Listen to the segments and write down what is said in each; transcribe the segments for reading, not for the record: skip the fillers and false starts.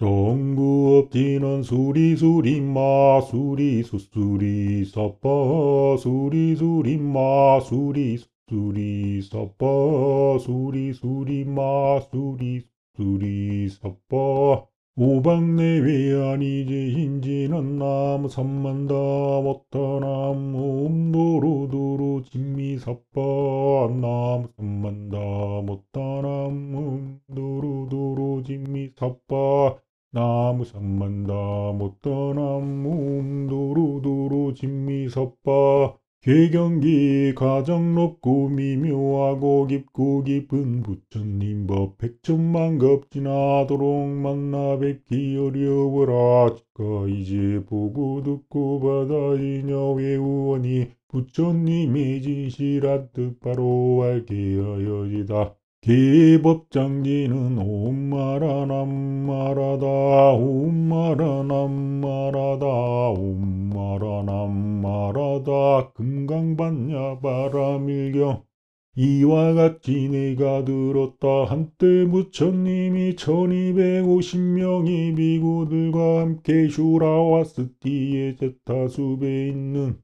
정구 엎지는 수리수리 마수리 수수리 서빠 수리수리 마수리 수수리 서빠 수리수리 마수리 수수리 서빠 오박내외 아니지 인지는 나무 삼만다 못다나무 음도로도로 진미사빠 나무 삼만다 못다나무 음도로도로 진미사빠 나무 삼만다 못다나무 음도로도로 진미사빠 궤경기 가장 높고 미묘하고 깊고 깊은 부처님 법 백천만겁지나도록 만나 뵙기 어려워라. 지가 이제 보고 듣고 받아이냐 외우오니 부처님의 진실한 뜻 바로 알게 하여지다. 계법장지는 옴마라남마라다 옴마라남마라다 옴마라남마라다 금강반야 바라밀경 이와 같이 내가 들었다. 한때 부처님이 1250명의 비구들과 함께 슈라와스티의 제타숲에 있는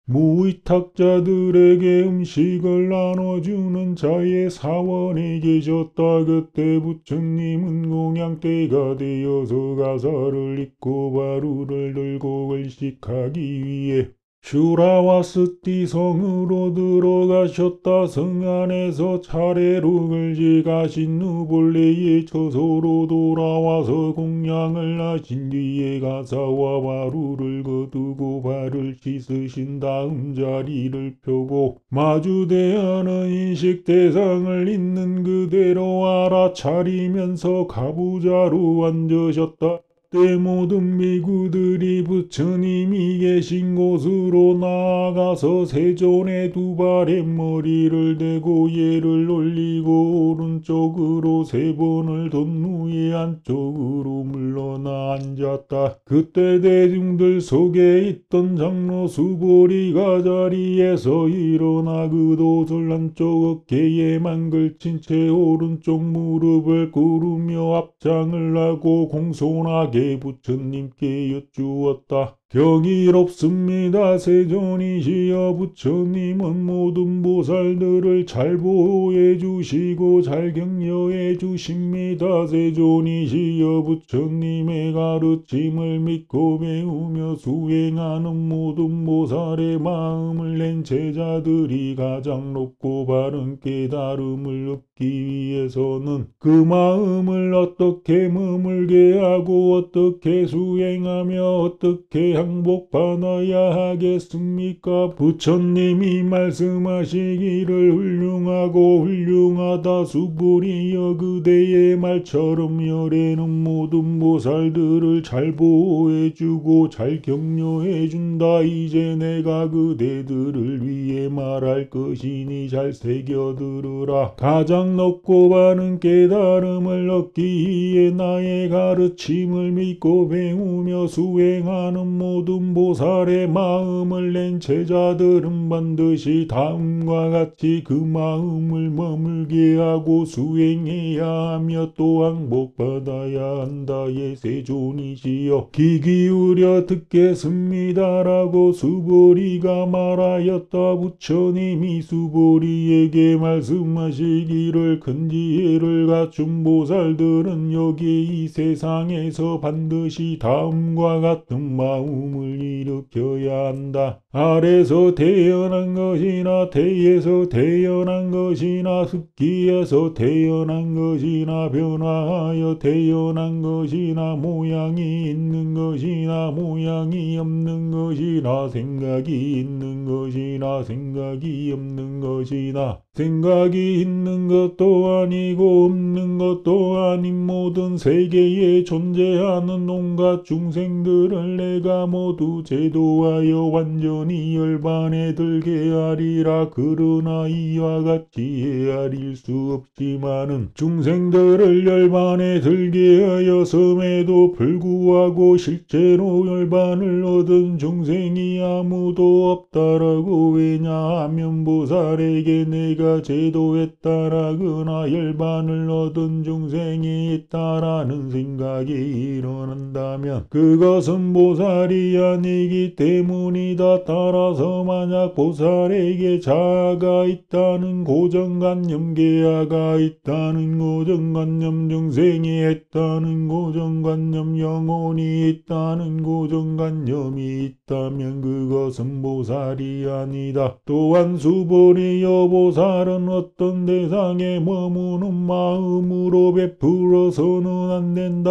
무위탁자들에게 음식을 나눠주는 자의 사원에 계셨다. 그때 부처님은 공양대가 되어서 가사를 입고 바루를 들고 걸식하기 위해 슈라와스티 성으로 들어가셨다. 성 안에서 차례로 걸식하신 후 본래의 처소로 돌아와서 공양을 하신 뒤에 가사와 바루를 거두고 발을 씻으신 다음 자리를 펴고 마주대하는 인식 대상을 있는 그대로 알아차리면서 가부좌로 앉으셨다. 때 모든 비구들이 부처님이 계신 곳으로 나아가서 세존의 두 발에 머리를 대고 예를 올리고 오른쪽으로 세 번을 돈 후에 안쪽으로 물러나 앉았다. 그때 대중들 속에 있던 장로 수보리가 자리에서 일어나 그 돛을 한쪽 어깨에만 걸친 채 오른쪽 무릎을 꿇으며 합장을 하고 공손하게 부처님께 여쭈었다. 경이롭습니다. 세존이시여 부처님은 모든 보살들을 잘 보호해 주시고 잘 격려해 주십니다. 세존이시여 부처님의 가르침을 믿고 배우며 수행하는 모든 보살의 마음을 낸 제자들이 가장 높고 바른 깨달음을 얻기 위해서는 그 마음을 어떻게 머물게 하고 어떻게 수행하며 어떻게 항복받아야 하겠습니까? 부처님이 말씀하시기를 훌륭하고 훌륭하다. 수보리여 그대의 말처럼 열애는 모든 보살들을 잘 보호해주고 잘 격려해준다. 이제 내가 그대들을 위해 말할 것이니 잘 새겨들으라. 가장 높고 바른 깨달음을 얻기 위해 나의 가르침을 믿고 배우며 수행하는 모든 보살의 마음을 낸 제자들은 반드시 다음과 같이 그 마음을 머물게 하고 수행해야 하며 또 항복받아야 한다. 예세존이시여 귀 기울여 듣겠습니다라고 수보리가 말하였다. 부처님이 수보리에게 말씀하시기를 큰 지혜를 갖춘 보살들은 여기 이 세상에서 반드시 다음과 같은 마음을 일으켜야 한다. 아래서 태어난 것이나 태에서 태어난 것이나 습기에서 태어난 것이나 변화하여 태어난 것이나 모양이 있는 것이나 모양이 없는 것이나 생각이 있는 것이나 생각이 없는 것이나 생각이 있는 것도 아니고 없는 것도 아닌 모든 세계에 존재하는 온갖 중생들을 내가 모두 제도하여 완전히 열반에 들게 하리라. 그러나 이와 같이 헤아릴 수 없지만은 중생들을 열반에 들게 하였음에도 불구하고 실제로 열반을 얻은 중생이 아무도 없다라고. 왜냐하면 보살에게 내가 제도했다라거나 열반을 얻은 중생이 있다라는 생각이 일어난다면 그것은 보살이 아니기 때문이다. 따라서 만약 보살에게 자아가 있다는 고정관념, 계아가 있다는 고정관념, 중생이 있다는 고정관념, 영혼이 있다는 고정관념이 있다면 그것은 보살이 아니다. 또한 수보리여 보살은 어떤 대상에 머무는 마음으로 베풀어서는 안 된다.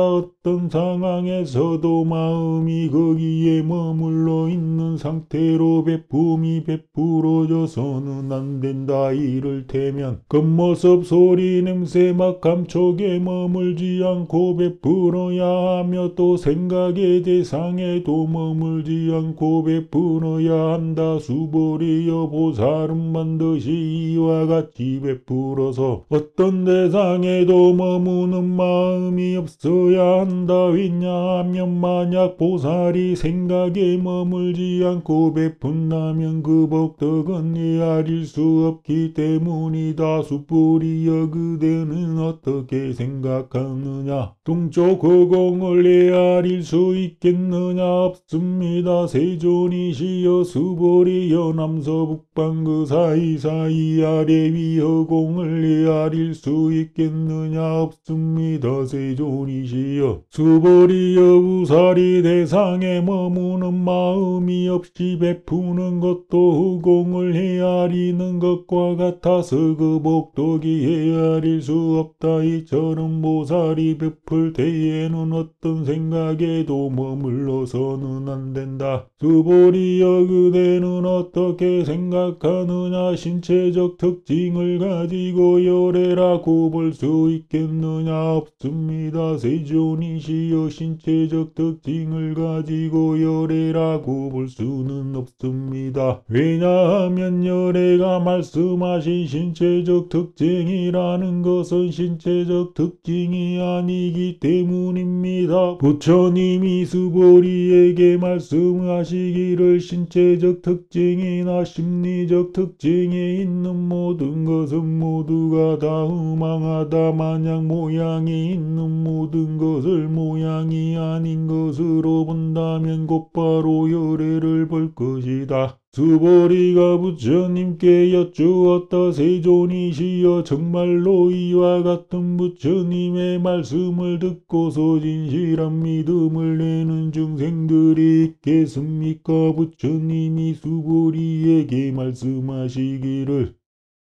어떤 상황에서도 마음이 거기에 머물러 있는 상태로 베품이 베풀어져서는 안 된다. 이를테면 겉모습 소리 냄새 맛 감촉에 머물지 않고 베풀어야 하며 또 생각의 대상에도 머물지 않고 베풀어야 한다. 수보리여 보살은 반드시 이와 같이 베풀어서 어떤 대상에도 머무는 마음이 없어야 한다. 왜냐하면 만약 보살이 생각에 머물지 않고 베푼다면 그 복덕은 헤아릴 수 없기 때문이다. 수보리여 그대는 어떻게 생각하느냐? 동쪽 허공을 헤아릴 수 있겠느냐? 없습니다. 세존이시여 수보리여 남서북방 그 사이사이 아래 위 허공을 헤아릴 수 있겠느냐? 없습니다. 세존이시여 수보리여 보살이 대상에 머무는 마음이 없이 베푸는 것도 허공을 헤아리는 것과 같아서 그 복덕이 헤아릴 수 없다. 이처럼 보살이 베풀 때에는 어떤 생각에도 머물러서는 안 된다. 수보리여 그대는 어떻게 생각하느냐? 신체적 특징을 가지고 열애라고 볼 수 있겠느냐? 없습니다. 세존이시여 신체적 특징을 가지고 열애라고 볼 수는 없습니다. 왜냐하면 열애가 말씀하신 신체적 특징이라는 것은 신체적 특징이 아니기 때문입니다. 부처님이 수보리에게 말씀하시기를 신체적 특징이나 심리적 특징이 있는 모든 것은 모두가 다 허망하다. 만약 모양이 있는 모든 것을 모양이 아닌 것으로 본다면 곧바로 열애를 볼 것이다. 수보리가 부처님께 여쭈었다. 세존이시여 정말로 이와 같은 부처님의 말씀을 듣고서 진실한 믿음을 내는 중생들이 있겠습니까? 부처님이 수보리에게 말씀하시기를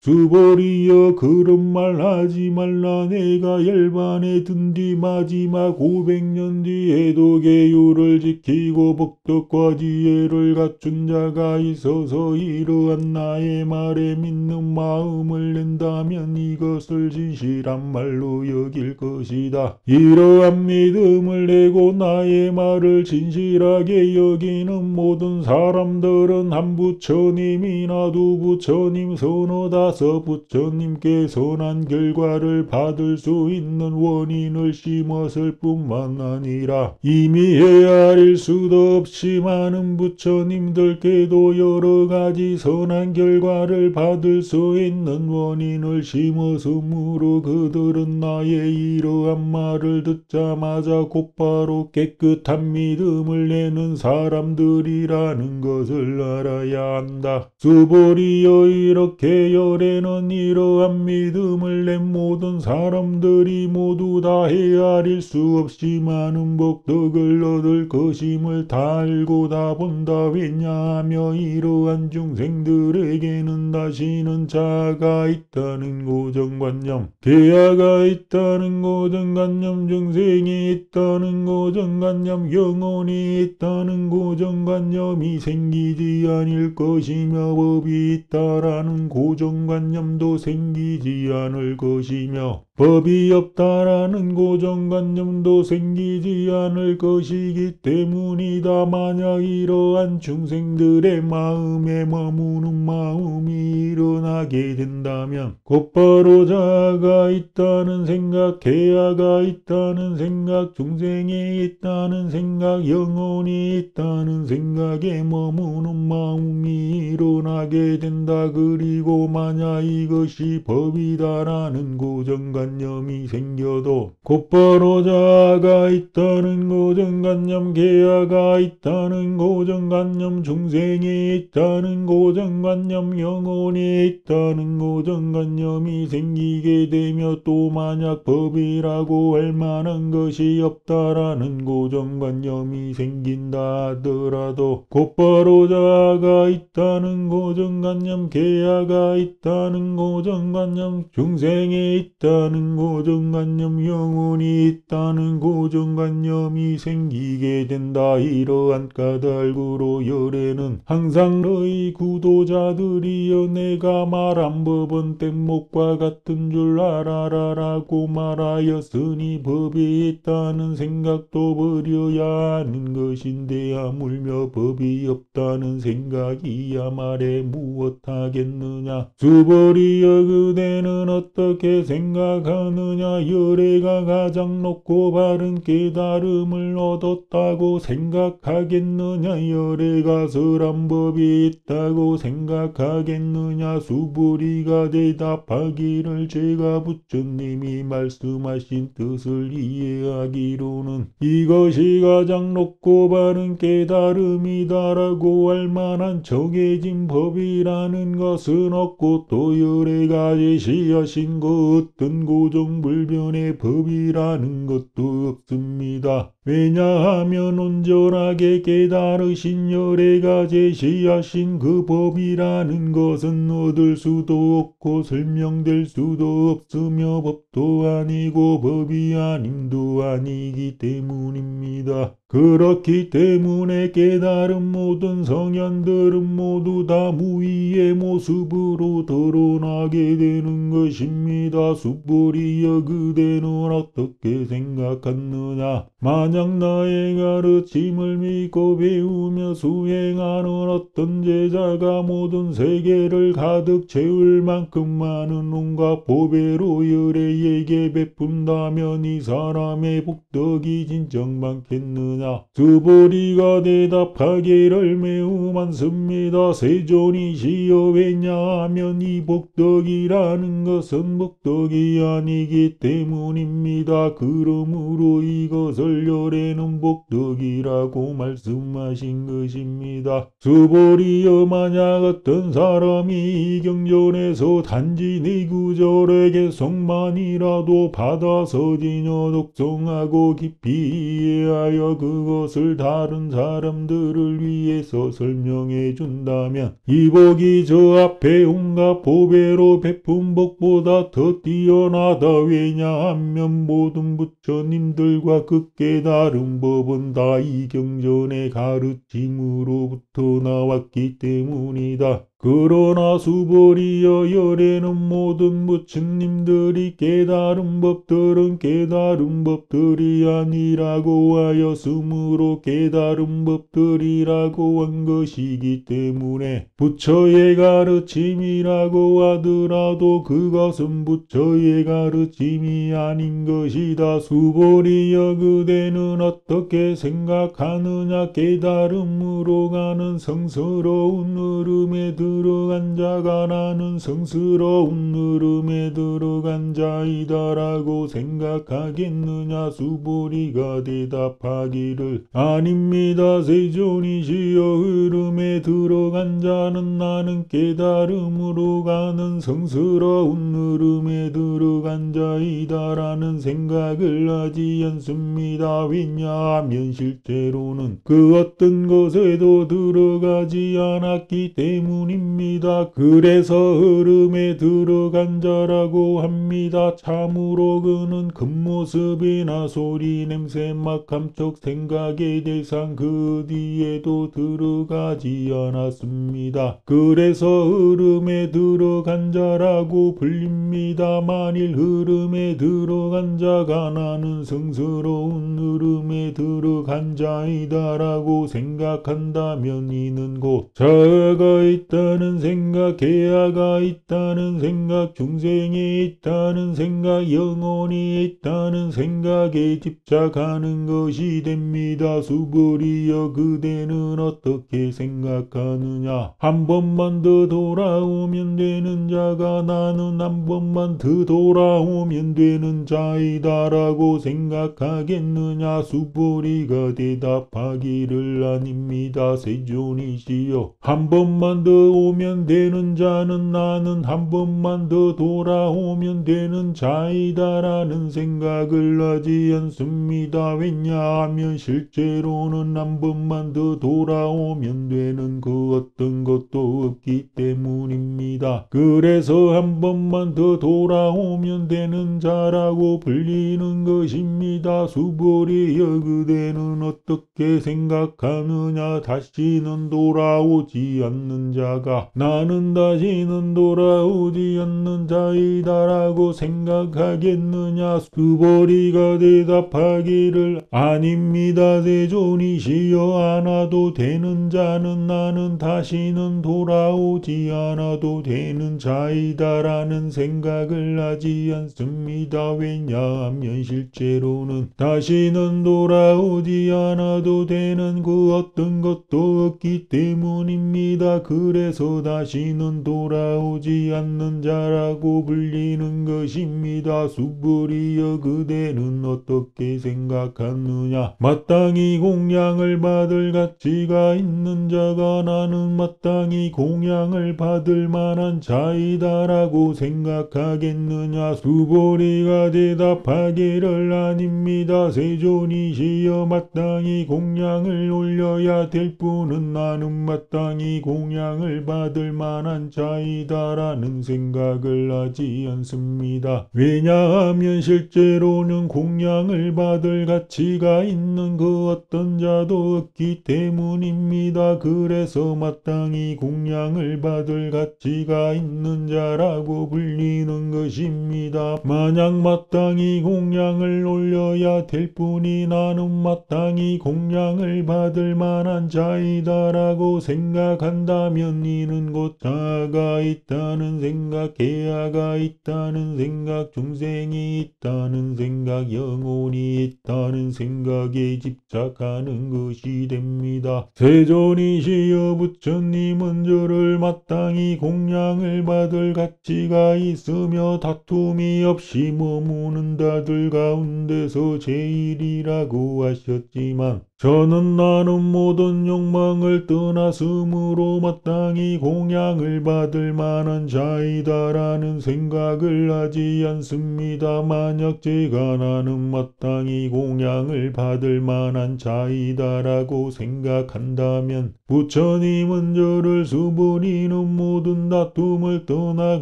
수보리여 그런 말 하지 말라. 내가 열반에 든 뒤 마지막 500년 뒤에도 계율을 지키고 복덕과 지혜를 갖춘 자가 있어서 이러한 나의 말에 믿는 마음을 낸다면 이것을 진실한 말로 여길 것이다. 이러한 믿음을 내고 나의 말을 진실하게 여기는 모든 사람들은 한 부처님이나 두 부처님 서너 다섯 부처님께 선한 결과를 받을 수 있는 원인을 심었을 뿐만 아니라 이미 헤아릴 수도 없이 많은 부처님들께도 여러 가지 선한 결과를 받을 수 있는 원인을 심었으므로 그들은 나의 이러한 말을 듣자마자 곧바로 깨끗한 믿음을 내는 사람들이라는 것을 알아야 한다. 수보리여 이렇게 열애는 이러한 믿음을 낸 모든 사람들이 모두 다 헤아릴 수 없이 많은 복덕을 얻을 것임을 다 알고 다 본다. 왜냐하며 이러한 중생들에게는 다시는 자아가 있다는 고정관념, 계아가 있다는 고정관념, 중생이 있다는 고정관념, 영혼이 있다는 고정관념이 생기지 않을 것이며 법이 있다라는 고정관념도 생기지 않을 것이며 법이 없다라는 고정관념도 생기지 않을 것이기 때문이다. 만약 이러한 중생들의 마음에 머무는 마음이 일어나게 된다면 곧바로 자아가 있다는 생각, 개아가 있다는 생각, 중생에 있다는 생각, 영혼이 있다는 생각에 머무는 마음이 일어나게 된다. 그리고 만약 이것이 법이다라는 고정관념이 생겨도 곧바로 자아가 있다는 고정관념, 개아가 있다는 고정관념, 중생에 있다는 고정관념, 영혼에 있다는 고정관념이 생기게 되며 또 만약 법이라고 할 만한 것이 없다라는 고정관념이 생긴다 하더라도 곧바로 자아가 있다는 고정관념, 개아가 있다는 고정관념, 중생에 있다는 고정관념, 영혼이 있다는 고정관념이 생기게 된다. 이러한 까닭으로 열애는 항상 너희 구도자들이여 내가 말한 법은 뗏목과 같은 줄 알아라라고 말하였으니 법이 있다는 생각도 버려야 하는 것인데 하물며 법이 없다는 생각이야 말해 무엇하겠느냐. 수벌이여 그대는 어떻게 생각하느냐. 열애가 가장 높고 바른 깨달음을 얻었다고 생각하겠느냐. 열애가 설한 법이 있다고 생각하겠느냐. 수불이가 대답하기를 제가 부처님이 말씀하신 뜻을 이해하기로는 이것이 가장 높고 바른 깨달음이다라고 할 만한 정해진 법이라는 것은 없고 또 열애가 제시하신 그 어떤 고정불변의 법이라는 것도 없습니다. 왜냐하면 온전하게 깨달으신 열애가 제시하신 그 법이라는 것은 얻을 수도 없고 설명될 수도 없으며 법도 아니고 법이 아님도 아니기 때문입니다. 그렇기 때문에 깨달은 모든 성현들은 모두 다 무의의 모습으로 드러나게 되는 것입니다. 수불이여 그대는 어떻게 생각하느냐. 만약 나의 가르침을 믿고 배우며 수행하는 어떤 제자가 모든 세계를 가득 채울 만큼 많은 온갖 보배로 열애에게 베푼다면 이 사람의 복덕이 진정 많겠느냐. 수보리가 대답하기를 매우 많습니다. 세존이시여 왜냐하면 이 복덕이라는 것은 복덕이 아니기 때문입니다. 그러므로 이것을 열애는 복덕이라고 말씀하신 것입니다. 수보리여 만약 어떤 사람이 이 경전에서 단지 네 구절의 개성만이라도 받아서 진여 독성하고 깊이 이해하여 그것을 다른 사람들을 위해서 설명해 준다면 이 복이 저 앞에 온갖 보배로 베푼 복보다 더 뛰어나다. 왜냐하면 모든 부처님들과 그 깨달은 법은 다 이 경전의 가르침으로부터 나왔기 때문이다. 그러나 수보리여 열애는 모든 부처님들이 깨달은 법들은 깨달은 법들이 아니라고 하였으므로 깨달은 법들이라고 한 것이기 때문에 부처의 가르침이라고 하더라도 그것은 부처의 가르침이 아닌 것이다. 수보리여 그대는 어떻게 생각하느냐. 깨달음으로 가는 성스러운 흐름에 들어간 자가 나는 성스러운 흐름에 들어간 자이다라고 생각하겠느냐. 수보리가 대답하기를 아닙니다. 세존이시여 흐름에 들어간 자는 나는 깨달음으로 가는 성스러운 흐름에 들어간 자이다라는 생각을 하지 않습니다. 왜냐하면 실제로는 그 어떤 것에도 들어가지 않았기 때문입니다. 것입니다. 그래서 흐름에 들어간 자라고 합니다. 참으로 그는 겉모습이나 소리 냄새 맛 감촉 생각의 대상 그 뒤에도 들어가지 않았습니다. 그래서 흐름에 들어간 자라고 불립니다. 만일 흐름에 들어간 자가 나는 성스러운 흐름에 들어간 자이다 라고 생각한다면 이는 곧 자아가 있다는 생각, 계아가 있다는 생각, 중생이 있다는 생각, 영혼이 있다는 생각에 집착하는 것이 됩니다. 수불이여 그대는 어떻게 생각하느냐. 한 번만 더 돌아오면 되는 자가 나는 한 번만 더 돌아오면 되는 자이다 라고 생각하겠느냐. 수불이가 대답하기를 아닙니다. 세존이시여 한 번만 더 오면 되는 자는 나는 한 번만 더 돌아오면 되는 자이다 라는 생각을 하지 않습니다. 왜냐하면 실제로는 한 번만 더 돌아오면 되는 그 어떤 것도 없기 때문입니다. 그래서 한 번만 더 돌아오면 되는 자라고 불리는 것입니다. 수불이여 그대는 어떻게 생각하느냐. 다시는 돌아오지 않는 자가 나는 다시는 돌아오지 않는 자이다 라고 생각하겠느냐. 수불이가 대답하기를 아닙니다. 세존이시여 안 와도 되는 자는 나는 다시는 돌아오지 않아도 되는 자이다 라는 생각을 하지 않습니다. 왜냐하면 실제로는 다시는 돌아오지 않아도 되는 그 어떤 것도 없기 때문입니다. 그래서 다시는 돌아오지 않는 자라고 불리는 것입니다. 수불이여 그대는 어떻게 생각하느냐. 마땅히 공양을 받을 가치가 있는 자가 나는 마땅히 공양을 받을 만한 자이다 라고 생각하겠느냐. 수불이가 대답하기를 아닙니다. 세존이시여 마땅히 공양을 올려야 될 뿐은 나는 마땅히 공양을 받을 만한 자이다 라는 생각을 하지 않습니다. 왜냐하면 실제로는 공양을 받을 가치가 있는 그 어떤 자도 없기 때문입니다. 그래서 마땅히 공양을 받을 가치가 있는 자라고 불리는 것입니다. 만약 마땅히 공양을 올려야 될 뿐이 나는 마땅히 공양을 받을 만한 자이다 라고 생각한다면 이는 곧 자아가 있다는 생각, 계아가 있다는 생각, 중생이 있다는 생각, 영혼이 있다는 생각에 집착하는 것이 됩니다. 세존이시여 부처님은 저를 마땅히 공양을 받을 가치가 있으며 다툼이 없이 머무는 자들 가운데서 제일이라고 하셨지만 저는 나는 모든 욕망을 떠났으므로 마땅히 공양을 받을 만한 자이다 라는 생각을 하지 않습니다. 만약 제가 나는 마땅히 공양을 받을 만한 자이다 라고 생각한다면 부처님은 저를 수불이는 모든 다툼을 떠나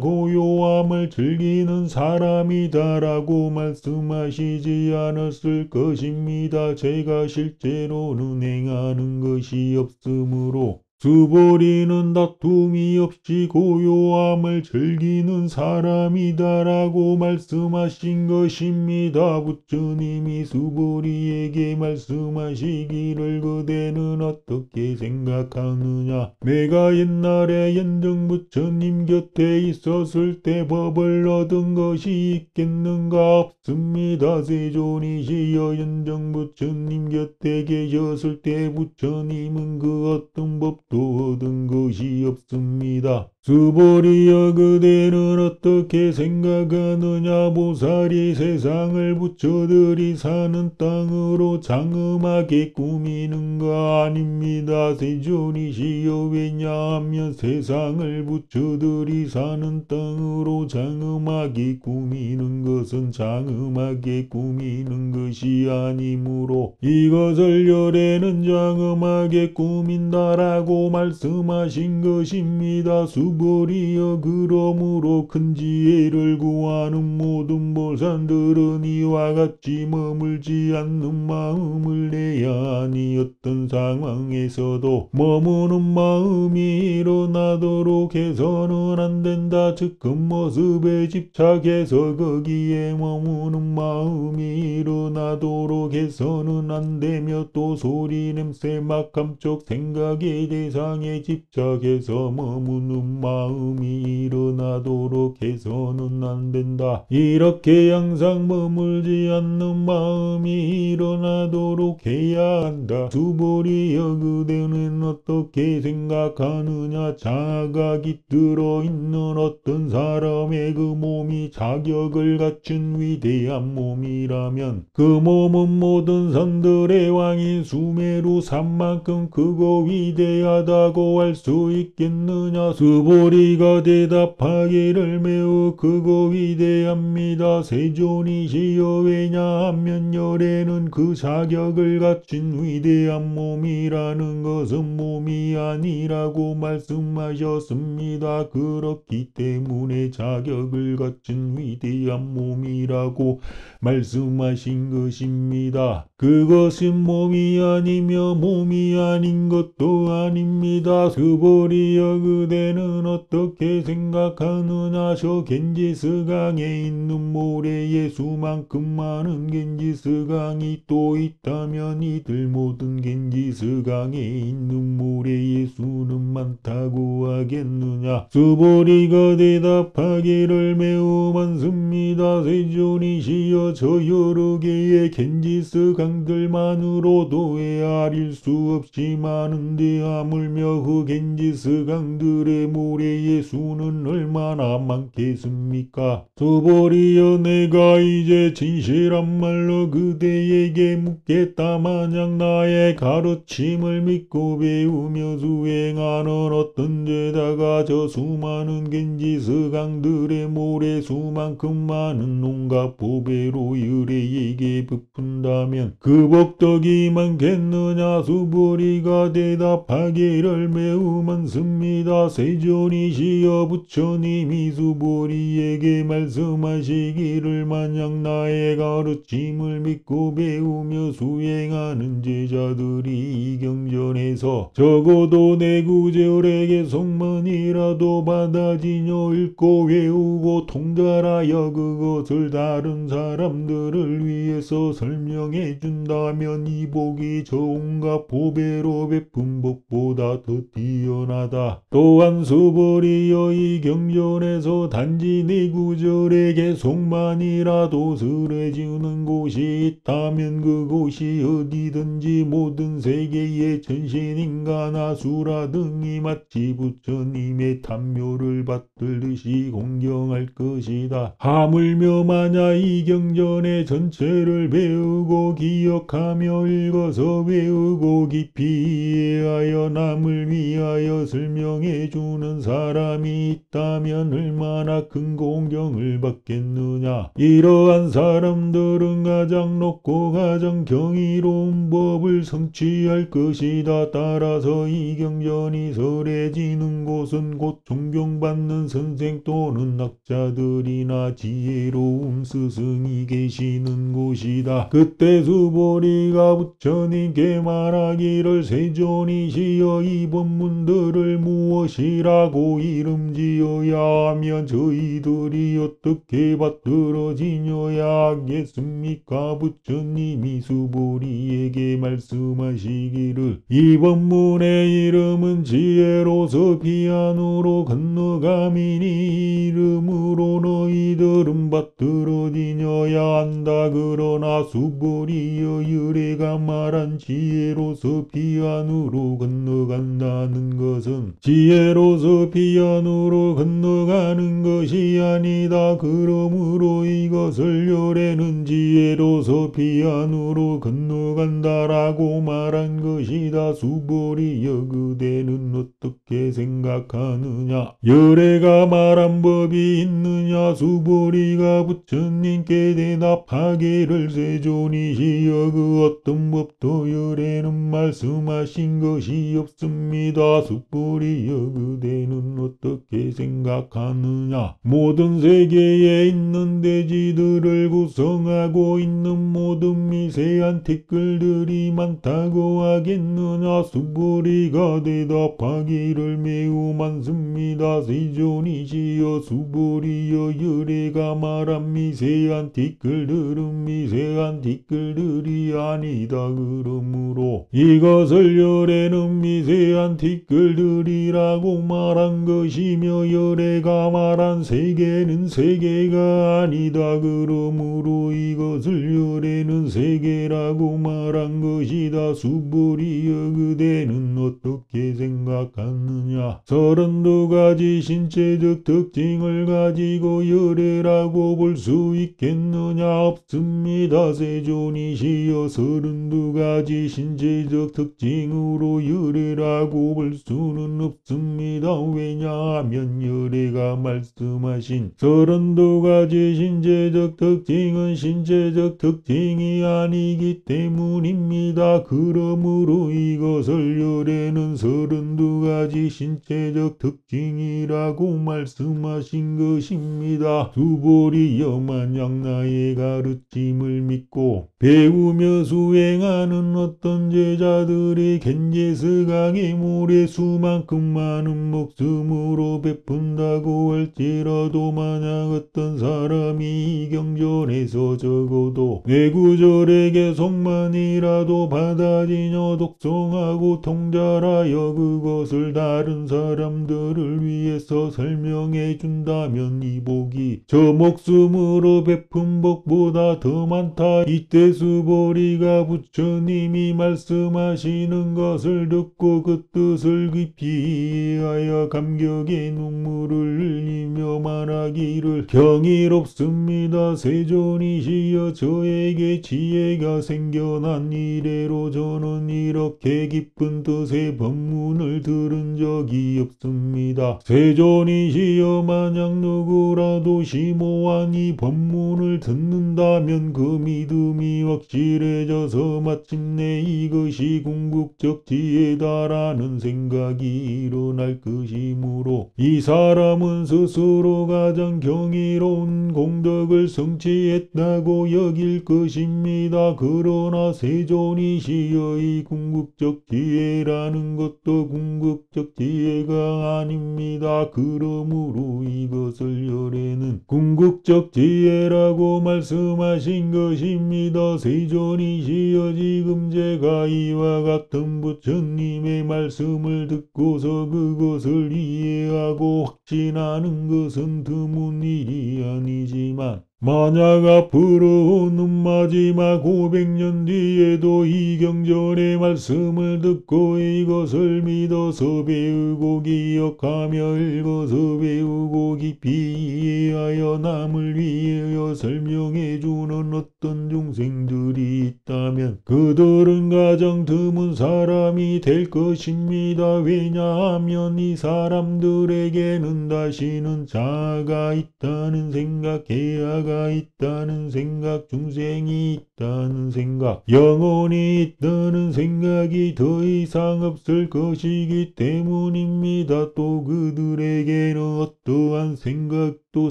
고요함을 즐기는 사람이다 라고 말씀하시지 않았을 것입니다. 제가 실제로는 행하는 것이 없으므로 수불이는 다툼이 없이 고요함을 즐기는 사람이다라고 말씀하신 것입니다. 부처님이 수불이에게 말씀하시기를 그대는 어떻게 생각하느냐. 내가 옛날에 연정 부처님 곁에 있었을 때 법을 얻은 것이 있겠는가. 없습니다. 세존이시여 연정 부처님 곁에 계셨을 때 부처님은 그 어떤 법도 얻은 것이 없습니다. 수보리여 그대는 어떻게 생각하느냐. 보살이 세상을 부처들이 사는 땅으로 장엄하게 꾸미는 거 아닙니다. 세존이시여 왜냐하면 세상을 부처들이 사는 땅으로 장엄하게 꾸미는 것은 장엄하게 꾸미는 것이 아니므로 이것을 열애는 장엄하게 꾸민다라고 말씀하신 것입니다. 수보리여 그러므로 큰 지혜를 구하는 모든 보살들은 이와 같이 머물지 않는 마음을 내야 하니 어떤 상황에서도 머무는 마음이 일어나도록 해서는 안 된다. 즉 겉모습에 집착해서 거기에 머무는 마음이 일어나도록 해서는 안 되며 또 소리 냄새 맛 감촉 생각의 대상에 집착해서 머무는 마음이 일어나도록 해서는 안 된다. 이렇게 항상 머물지 않는 마음이 일어나도록 해야 한다. 수보리여 그대는 어떻게 생각하느냐. 자각이 들어있는 어떤 사람의 그 몸이 자격을 갖춘 위대한 몸이라면 그 몸은 모든 산들의 왕인 수메루 산만큼 크고 위대하다고 할 수 있겠느냐. 수보리가 대답하기를 매우 크고 위대합니다. 세존이시여 왜냐하면 열애는 그 자격을 갖춘 위대한 몸이라는 것은 몸이 아니라고 말씀하셨습니다. 그렇기 때문에 자격을 갖춘 위대한 몸이라고 말씀하신 것입니다. 그것은 몸이 아니며 몸이 아닌 것도 아닙니다. 수보리여 그대는 어떻게 생각하느냐. 저 겐지스강에 있는 모래에 수만큼 많은 겐지스강이 또 있다면 이들 모든 겐지스강에 있는 모래의 수는 많다고 하겠느냐. 수보리가 대답하기를 매우 많습니다. 세존이시여 저 여러 개의 겐지스강들만으로도 헤아릴 수 없이 많은데 하물며 그 겐지스강들의 모래의 수는 얼마나 많겠습니까. 수보리여 내가 이제 진실한 말로 그대에게 묻겠다. 만약 나의 가르침을 믿고 배우며 수행하는 어떤 제자가 저 수많은 겐지스강들의 모래수만큼 많은 온갖 보배로 열애에게 베푼다면 그 복덕이 많겠느냐. 수보리가 대답하기를 매우 많습니다. 세존이시여 부처님이 수보리에게 말씀하시기를 만약 나의 가르침을 믿고 배우며 수행하는 제자들이 이 경전에서 적어도 내 구절에게 속만이라도 받아지녀 읽고 외우고 통달하여 그것을 다른 사람들을 위해서 설명해 준다면 이 복이 저 온갖 보배로 베푼 복보다 더 뛰어나다. 또한 수보리여 이 경전에서 단지 네 구절에게 속만이라도 설해주는 곳이 있다면 그곳이 어디든지 모든 세계의 천신인간 아수라 등이 마치 부처님의 탐묘를 받들듯이 공경할 것이다. 하물며 만약 이 경전의 전체를 배우고 기억하며 읽어서 외우고 깊이 이해하여 남을 위하여 설명해 주는 사람이 있다면 얼마나 큰 공경을 받겠느냐. 이러한 사람들은 가장 높고 가장 경이로운 법을 성취할 것이다. 따라서 이 경전이 설해지는 곳은 곧 존경받는 선생 또는 학자들이나 지혜로운 스승이 계시는 곳이다. 그때 수보리가 부처님께 말하기를 세존이시여 이 법문들을 무엇이라고 이름지어야 하면 저희들이 어떻게 받들어지녀야 하겠습니까. 부처님이 수보리에게 말씀하시기를 이 법문의 이름은 지혜로서 비안으로 건너가미니 이름으로 너희들은 받들어지녀야 한다. 그러나 수보리 수보리여 열애가 말한 지혜로서 비안으로 건너간다는 것은 지혜로서 비안으로 건너가는 것이 아니다. 그러므로 이것을 열애는 지혜로서 비안으로 건너간다라고 말한 것이다. 수보리여 그대는 어떻게 생각하느냐? 열애가 말한 법이 있느냐? 수보리가 부처님께 대답하기를 세존이시여 그 어떤 법도 열애는 말씀하신 것이 없습니다. 수보리여 그대는 어떻게 생각하느냐? 모든 세계에 있는 대지들을 구성하고 있는 모든 미세한 티끌들이 많다고 하겠느냐? 수보리가 대답하기를 매우 많습니다. 세존이시여 수보리여 열애가 말한 미세한 티끌들은 미세한 티끌들이 아니다. 그러므로 이것을 열애는 미세한 티끌들이라고 말한 것이며 열애가 말한 세계는 세계가 아니다. 그러므로 이것을 열애는 세계라고 말한 것이다. 수보리여 그대는 어떻게 생각하느냐? 32가지 신체적 특징을 가지고 열애라고 볼 수 있겠느냐? 없습니다. 세존이시여 32가지 신체적 특징으로 열애라고 볼 수는 없습니다. 왜냐하면 열애가 말씀하신 32가지 신체적 특징은 신체적 특징이 아니기 때문입니다. 그러므로 이것을 열애는 32가지 신체적 특징이라고 말씀하신 것입니다. 수보리여 만약 나의 가르침을 믿고 배우며 수행하는 어떤 제자들이 겐지스강의 물에 수만큼 많은 목숨으로 베푼다고 할지라도 만약 어떤 사람이 이 경전에서 적어도 내 구절에게 속만이라도 받아지며 독송하고 통달하여 그것을 다른 사람들을 위해서 설명해 준다면 이 복이 저 목숨으로 베푼 복보다 더 많다. 이때 수보리가 부처님이 말씀하시는 것을 듣고 그 뜻을 깊이 이해하여 감격의 눈물을 흘리며 말하기를 경이롭습니다. 세존이시여 저에게 지혜가 생겨난 이래로 저는 이렇게 깊은 뜻의 법문을 들은 적이 없습니다. 세존이시여 만약 누구라도 심오한 이 법문을 듣는다면 그 믿음이 확실해져서 마침내 이것이 궁극적 지혜다라는 생각이 일어날 것이므로 이 사람은 스스로 가장 경이로운 공덕을 성취했다고 여길 것입니다. 그러나 세존이시여 이 궁극적 지혜라는 것도 궁극적 지혜가 아닙니다. 그러므로 이것을 열애는 궁극적 지혜라고 말씀하신 것입니다. 세존이시여 지금 제가 이와 같은 부처님의 말씀을 듣고서 그것을 이해하고 확신하는 것은 드문 일이 아니지만 만약 앞으로 오는 마지막 500년 뒤에도 이 경전의 말씀을 듣고 이것을 믿어서 배우고 기억하며 읽어서 배우고 깊이 이해하여 남을 위하여 설명해주는 어떤 중생들이 있다면 그들은 가장 드문 사람이 될 것입니다. 왜냐하면 이 사람들에게는 다시는 자아가 있다는 생각, 개아가 있다는 생각, 중생이 있다는 생각, 영혼이 있다는 생각이 더 이상 없을 것이기 때문입니다. 또 그들에게는 어떠한 생각도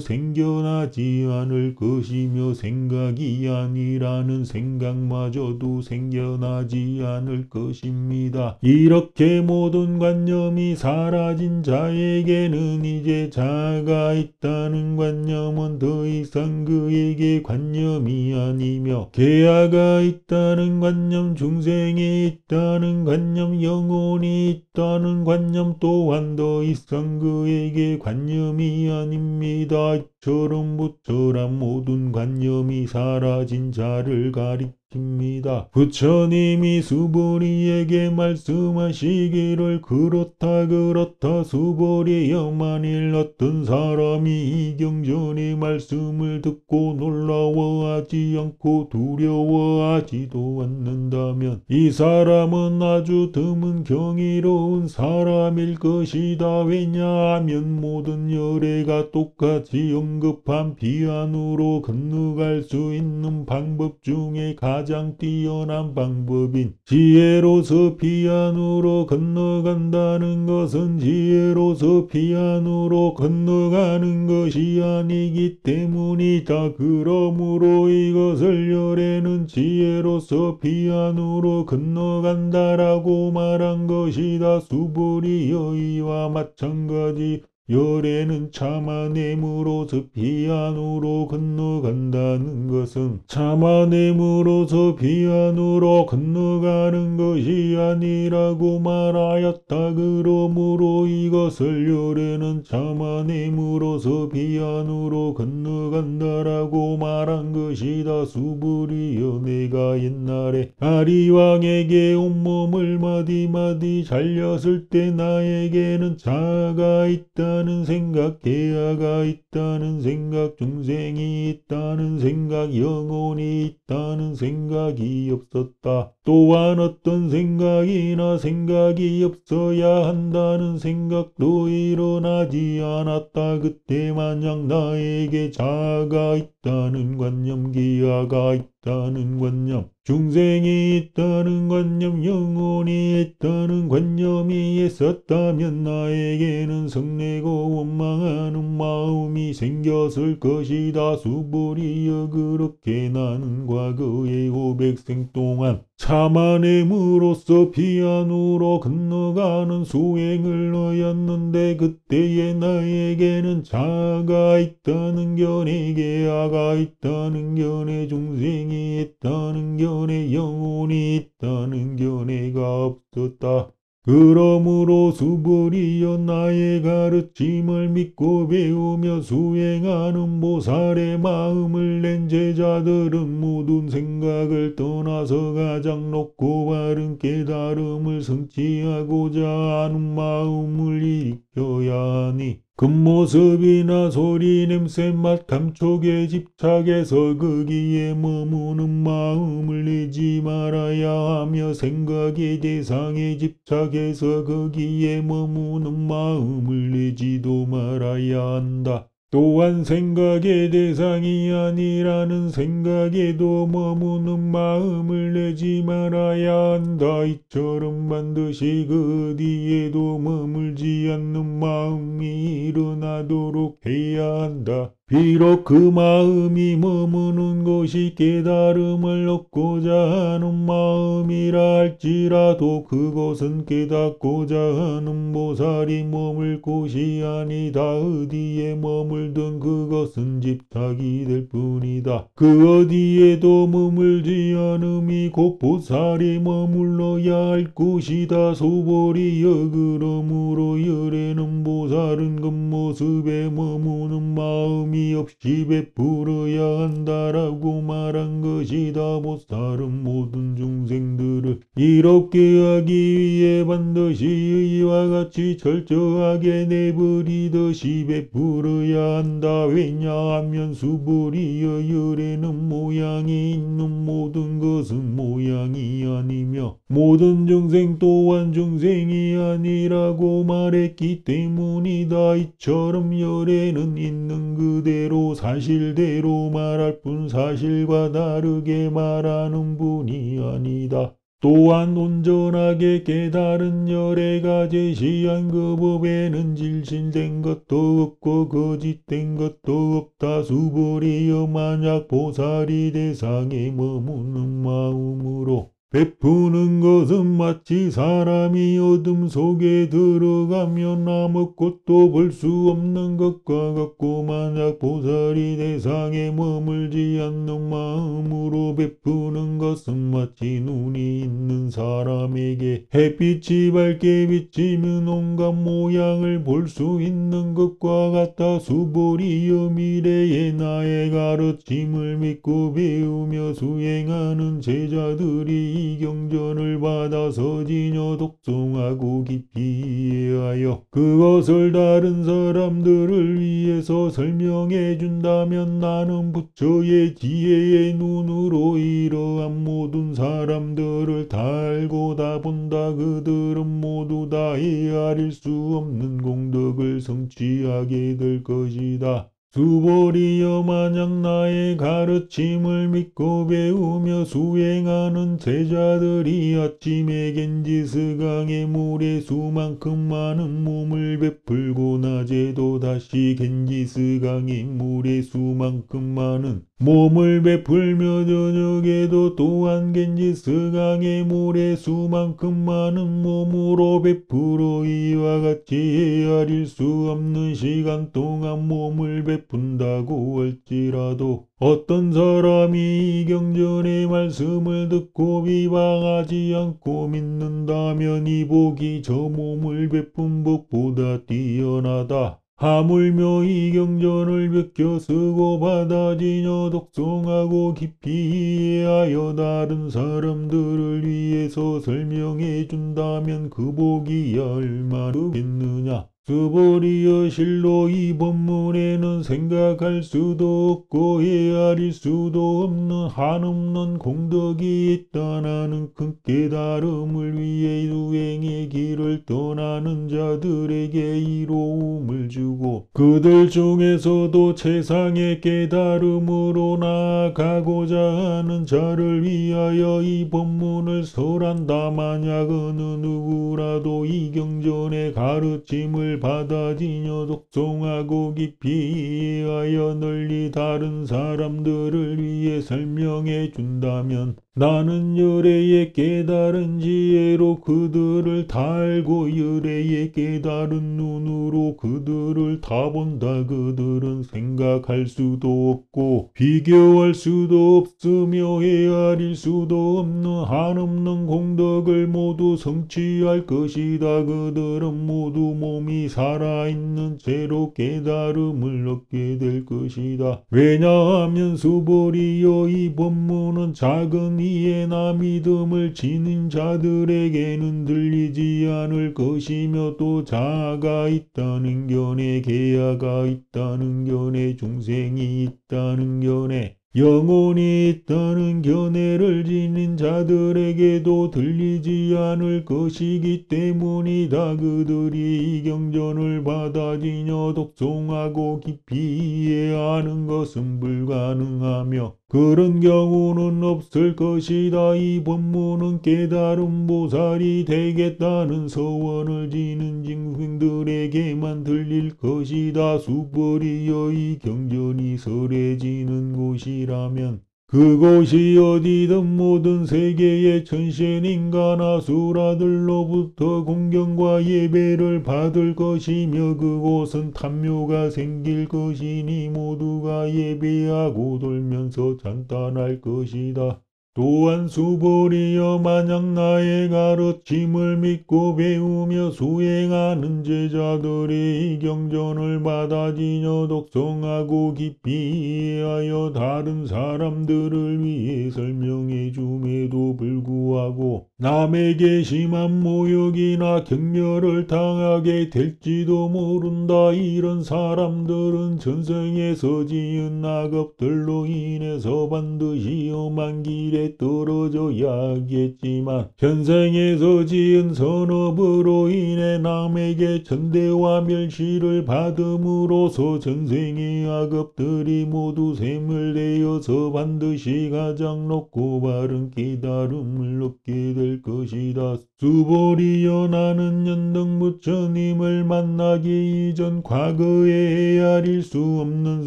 생겨나지 않을 것이며 생각이 아니라는 생각마저도 생겨나지 않을 것입니다. 이렇게 모든 관념이 사라진 자에게는 이제 자아가 있다는 관념은 더 이상 그에게 관념이 아니며 개아가 있다는 관념, 중생이 있다는 관념, 영혼이 있다는 관념 또한 더 이상 그에게 관념이 아닙니다. 이처럼 부처란 모든 관념이 사라진 자를 가리켜 가르칩니다. 부처님이 수보리에게 말씀하시기를 그렇다 수보리여, 만일 어떤 사람이 이 경전의 말씀을 듣고 놀라워하지 않고 두려워하지도 않는다면 이 사람은 아주 드문 경이로운 사람일 것이다. 왜냐하면 모든 열애가 똑같이 언급한 비안으로 건너갈 수 있는 방법 중에 가장 뛰어난 방법인 지혜로서 비안으로 건너간다는 것은 지혜로서 비안으로 건너가는 것이 아니기 때문이다. 그러므로 이것을 열애는 지혜로서 비안으로 건너간다라고 말한 것이다. 수보리여, 이와 마찬가지 열애는 참아냄으로서 비안으로 건너간다는 것은 참아냄으로서 비안으로 건너가는 것이 아니라고 말하였다. 그러므로 이것을 열애는 참아냄으로서 비안으로 건너간다라고 말한 것이다. 수보리여, 내가 옛날에 아리왕에게 온몸을 마디마디 잘렸을 때 나에게는 자아가 있다 는 생각, 계야가 있다는 생각, 중생이 있다는 생각, 영혼이 있다는 생각이 없었다. 또한 어떤 생각이나 생각이 없어야 한다는 생각도 일어나지 않았다. 그때 만약 나에게 자아가 있다는 관념, 기아가 있다는 관념, 중생이 있다는 관념, 영혼이 있다는 관념이 있었다면 나에게는 성내고 원망하는 마음이 생겼을 것이다. 수보리여, 그렇게 나는 과거의 500생 동안 참아냄으로써 비안으로 건너가는 수행을 하였는데 그때에 나에게는 자아가 있다는 견해, 계아가 있다는 견해, 중생이 있다는 견해, 영혼이 있다는 견해가 없었다. 그러므로 수보리여, 나의 가르침을 믿고 배우며 수행하는 보살의 마음을 낸 제자들은 모든 생각을 떠나서 가장 높고 바른 깨달음을 성취하고자 하는 마음을 일으켜야 하니 겉모습이나 소리, 냄새, 맛, 감촉에 집착해서 거기에 머무는 마음을 내지 말아야 하며 생각의 대상에 집착해서 거기에 머무는 마음을 내지도 말아야 한다. 또한 생각의 대상이 아니라는 생각에도 머무는 마음을 내지 말아야 한다. 이처럼 반드시 그 어디에도 머물지 않는 마음이 일어나도록 해야 한다. 비록 그 마음이 머무는 곳이 깨달음을 얻고자 하는 마음이라 할지라도 그곳은 깨닫고자 하는 보살이 머물 곳이 아니다. 어디에 머물든 그것은 집착이 될 뿐이다. 그 어디에도 머물지 않음이 곧 보살이 머물러야 할 곳이다. 수보리여, 그러므로 열애는 보살은 겉모습에 머무는 마음이 없이 베풀어야 한다라고 말한 것이다. 보살은 모든 중생들을 이롭게 하기 위해 반드시 이와 같이 철저하게 내버리듯이 베풀어야 한다. 왜냐하면 수보리여, 열애는 모양이 있는 모든 것은 모양이 아니며 모든 중생 또한 중생이 아니라고 말했기 때문이다. 이처럼 열애는 있는 그대로 사실대로 말할 뿐 사실과 다르게 말하는 분이 아니다. 또한 온전하게 깨달은 열애가 제시한 그 법에는 질신된 것도 없고 거짓된 것도 없다. 수보리여, 만약 보살이 대상에 머무는 마음으로 베푸는 것은 마치 사람이 어둠 속에 들어가면 아무것도 볼 수 없는 것과 같고, 만약 보살이 대상에 머물지 않는 마음으로 베푸는 것은 마치 눈이 있는 사람에게 햇빛이 밝게 비치면 온갖 모양을 볼 수 있는 것과 같다. 수보리여, 미래의 나의 가르침을 믿고 배우며 수행하는 제자들이 이 경전을 받아서 지녀 독송하고 깊이 이해하여 그것을 다른 사람들을 위해서 설명해 준다면, 나는 부처의 지혜의 눈으로 이러한 모든 사람들을 다 알고 다 본다. 그들은 모두 다 헤아릴 수 없는 공덕을 성취하게 될 것이다. 수보리여, 만약 나의 가르침을 믿고 배우며 수행하는 제자들이 아침에 겐지스강의 물에 수만큼 많은 몸을 베풀고 낮에도 다시 겐지스강의 물에 수만큼 많은 몸을 베풀며 저녁에도 또한 겐지스강의 물에 수만큼 많은 몸으로 베풀어 이와 같이 헤아릴 수 없는 시간 동안 몸을 베푼다고 할지라도, 어떤 사람이 이 경전의 말씀을 듣고 비방하지 않고 믿는다면 이 복이 저 몸을 베푼 복보다 뛰어나다. 하물며 이 경전을 베껴 쓰고 받아지녀 독송하고 깊이 이해하여 다른 사람들을 위해서 설명해 준다면 그 복이 얼마나 크겠느냐. 수보리여, 실로 이 법문에는 생각할 수도 없고 헤아릴 수도 없는 한없는 공덕이 있다는 큰 깨달음을 위해 수행의 길을 떠나는 자들에게 이로움을 주고, 그들 중에서도 최상의 깨달음으로 나아가고자 하는 자를 위하여 이 법문을 설한다. 만약 어느 누구라도 이 경전의 가르침을 받아지녀 독송하고 깊이 이해하여 널리 다른 사람들을 위해 설명해 준다면, 나는 열애의 깨달은 지혜로 그들을 다 알고 열애의 깨달은 눈으로 그들을 다 본다. 그들은 생각할 수도 없고 비교할 수도 없으며 헤아릴 수도 없는 한없는 공덕을 모두 성취할 것이다. 그들은 모두 몸이 살아있는 채로 깨달음을 얻게 될 것이다. 왜냐하면 수보리여, 이 법문은 작은 이해나 믿음을 지닌 자들에게는 들리지 않을 것이며, 또 자아가 있다는 견해, 계야가 있다는 견해, 중생이 있다는 견해, 영혼이 있다는 견해를 지닌 자들에게도 들리지 않을 것이기 때문이다. 그들이 이 경전을 받아지녀 독송하고 깊이 이해하는 것은 불가능하며 그런 경우는 없을 것이다. 이 법문은 깨달은 보살이 되겠다는 서원을 지는 징생들에게만 들릴 것이다. 수보리여, 이 경전이 설해지는 곳이라면 그곳이 어디든 모든 세계의 천신인간 아수라들로부터 공경과 예배를 받을 것이며, 그곳은 탐묘가 생길 것이니 모두가 예배하고 돌면서 찬탄할 것이다. 또한 수보리여, 만약 나의 가르침을 믿고 배우며 수행하는 제자들이 이 경전을 받아지녀 독송하고 깊이 이해하여 다른 사람들을 위해 설명해 줌에도 불구하고 남에게 심한 모욕이나 경멸을 당하게 될지도 모른다. 이런 사람들은 전생에서 지은 악업들로 인해서 반드시 험한 길에 떨어져야 하겠지만, 현생에서 지은 선업으로 인해 남에게 천대와 멸시를 받음으로써 전생의 악업들이 모두 세멸되어서 반드시 가장 높고 바른 깨달음을 얻게 될 것이다. 수보리여, 나는 연등 부처님을 만나기 이전 과거에 헤아릴 수 없는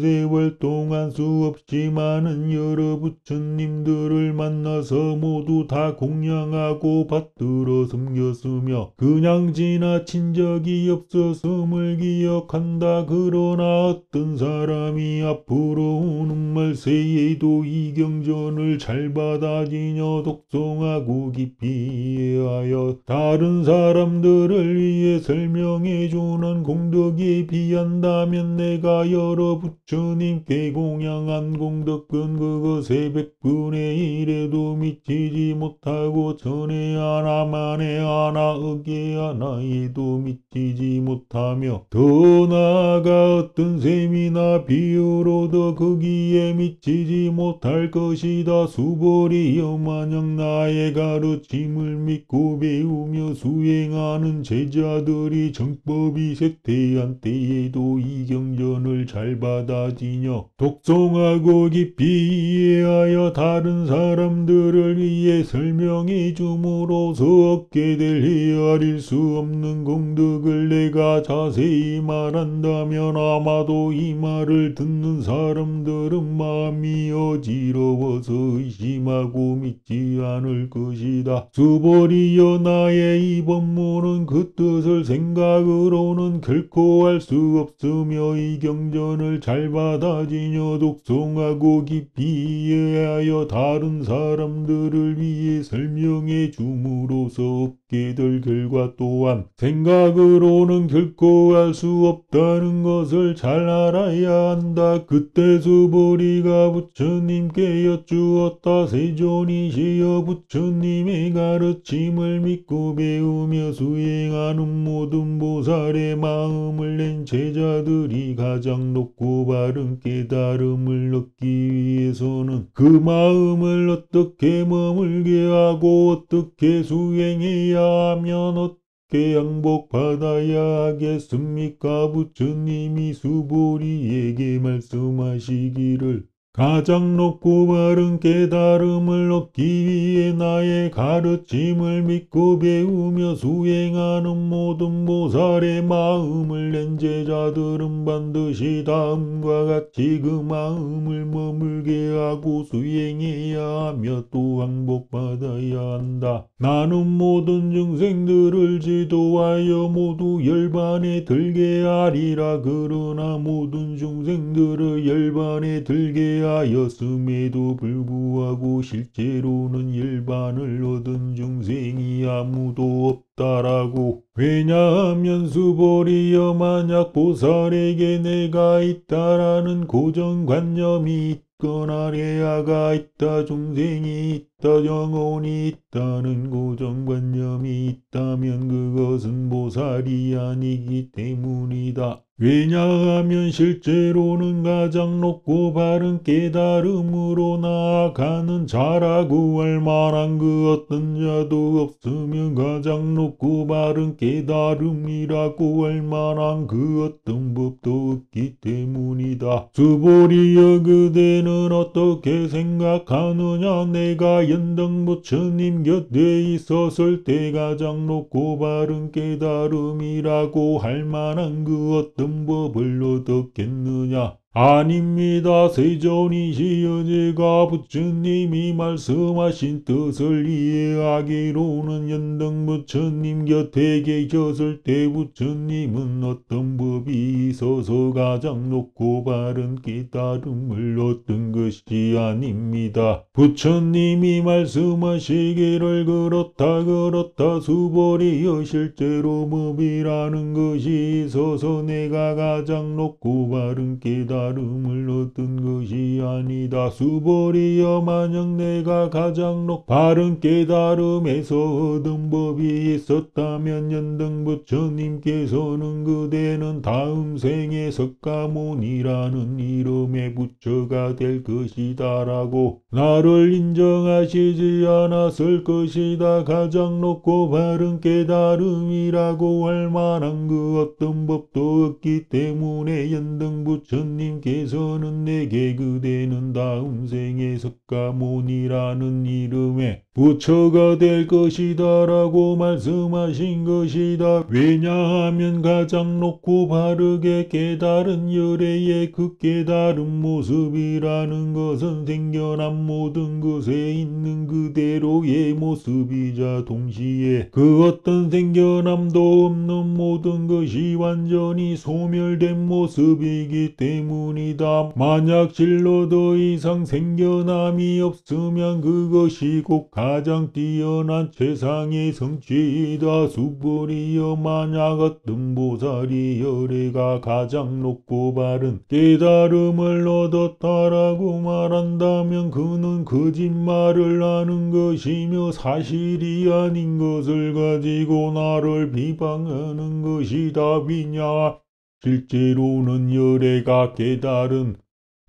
세월 동안 수없이 많은 여러 부처님들을 만나서 모두 다 공양하고 받들어 섬겼으며 그냥 지나친 적이 없었음을 기억한다. 그러나 어떤 사람이 앞으로 오는 말세에도 이경전을 잘 받아지며 독송하고 깊이 이해하여 다른 사람들을 위해 설명해주는 공덕에 비한다면 내가 여러 부처님께 공양한 공덕은 그것의 100분의 1에도 미치지 못하고 천에 하나 만에 하나 억에 하나에도 미치지 못하며 더 나아가 어떤 셈이나 비유로도 거기에 미치지 못할 것이다. 수보리여 만약 나의 가르침을 믿고 배우며 수행하는 제자들이 정법이 쇠퇴한 때에도 이경전을 잘 받아지며 독송하고 깊이 이해하여 다른 사람들을 위해 설명해 줌으로써 얻게 될 헤아릴 수 없는 공덕을 내가 자세히 말한다면 아마도 이 말을 듣는 사람들은 마음이 어지러워서 의심하고 믿지 않을 것이다. 수보리여 나의 이 법문은 그 뜻을 생각으로는 결코 할 수 없으며 이 경전을 잘 받아지며 독송하고 깊이 이해하여 다른 사람들을 위해 설명해 줌으로써 얻게 될 결과 또한 생각으로는 결코 할 수 없다는 것을 잘 알아야 한다. 그때 수보리가 부처님께 여쭈었다. 세존이시여 부처님의 가르침을 믿고 배우며 수행하는 모든 보살의 마음을 낸 제자들이 가장 높고 바른 깨달음을 얻기 위해서는 그 마음을 어떻게 머물게 하고 어떻게 수행해야 하면 어떻게 양복받아야 하겠습니까? 부처님이 수보리에게 말씀하시기를 가장 높고 바른 깨달음을 얻기 위해 나의 가르침을 믿고 배우며 수행하는 모든 보살의 마음을 낸 제자들은 반드시 다음과 같이 그 마음을 머물게 하고 수행해야 하며 또 항복받아야 한다. 나는 모든 중생들을 지도하여 모두 열반에 들게 하리라. 그러나 모든 중생들을 열반에 들게 하였음에도 불구하고 실제로는 열반을 얻은 중생이 아무도 없다라고. 왜냐하면 수보리여 만약 보살에게 내가 있다라는 고정관념이 있거나 레아가 있다, 중생이 있다, 영혼이 있다는 고정관념이 있다면 그것은 보살이 아니기 때문이다. 왜냐하면 실제로는 가장 높고 바른 깨달음으로 나아가는 자라고 할 만한 그 어떤 자도 없으면 가장 높고 바른 깨달음이라고 할 만한 그 어떤 법도 없기 때문이다. 수보리여 그대는 어떻게 생각하느냐? 내가 연등부처님 곁에 있었을 때 가장 높고 바른 깨달음이라고 할 만한 그 어떤 법을 얻었겠느냐? 아닙니다. 세존이시여 제가 부처님이 말씀하신 뜻을 이해하기로는 연등부처님 곁에 계셨을 때 부처님은 어떤 법이 있어서 가장 높고 바른 깨달음을 얻은 것이 아닙니다. 부처님이 말씀하시기를 그렇다 수보리여 실제로 법이라는 것이 있어서 내가 가장 높고 바른 깨달음을 얻은 것이 아니다. 수보리여 만약 내가 가장 바른 깨달음에서 얻은 법이 있었다면 연등부처님께서는 그대는 다음 생에 석가모니라는 이름의 부처가 될 것이다 라고 나를 인정하시지 않았을 것이다. 가장 높고 바른 깨달음이라고 할 만한 그 어떤 법도 없기 때문에 연등부처님 부처님께서는 내게 그대는 다음 생에 석가모니라는 이름의 부처가 될 것이다 라고 말씀하신 것이다. 왜냐하면 가장 높고 바르게 깨달은 열애의 그 깨달은 모습이라는 것은 생겨난 모든 것에 있는 그대로의 모습이자 동시에 그 어떤 생겨남도 없는 모든 것이 완전히 소멸된 모습이기 때문이다. 만약 실로 더 이상 생겨남이 없으면 그것이 곧 가장 뛰어난 최상의 성취이다. 수불이여 만약 어떤 보살이 열애가 가장 높고 바른 깨달음을 얻었다라고 말한다면 그는 거짓말을 하는 것이며 사실이 아닌 것을 가지고 나를 비방하는 것이다. 왜냐? 실제로는 열애가 깨달은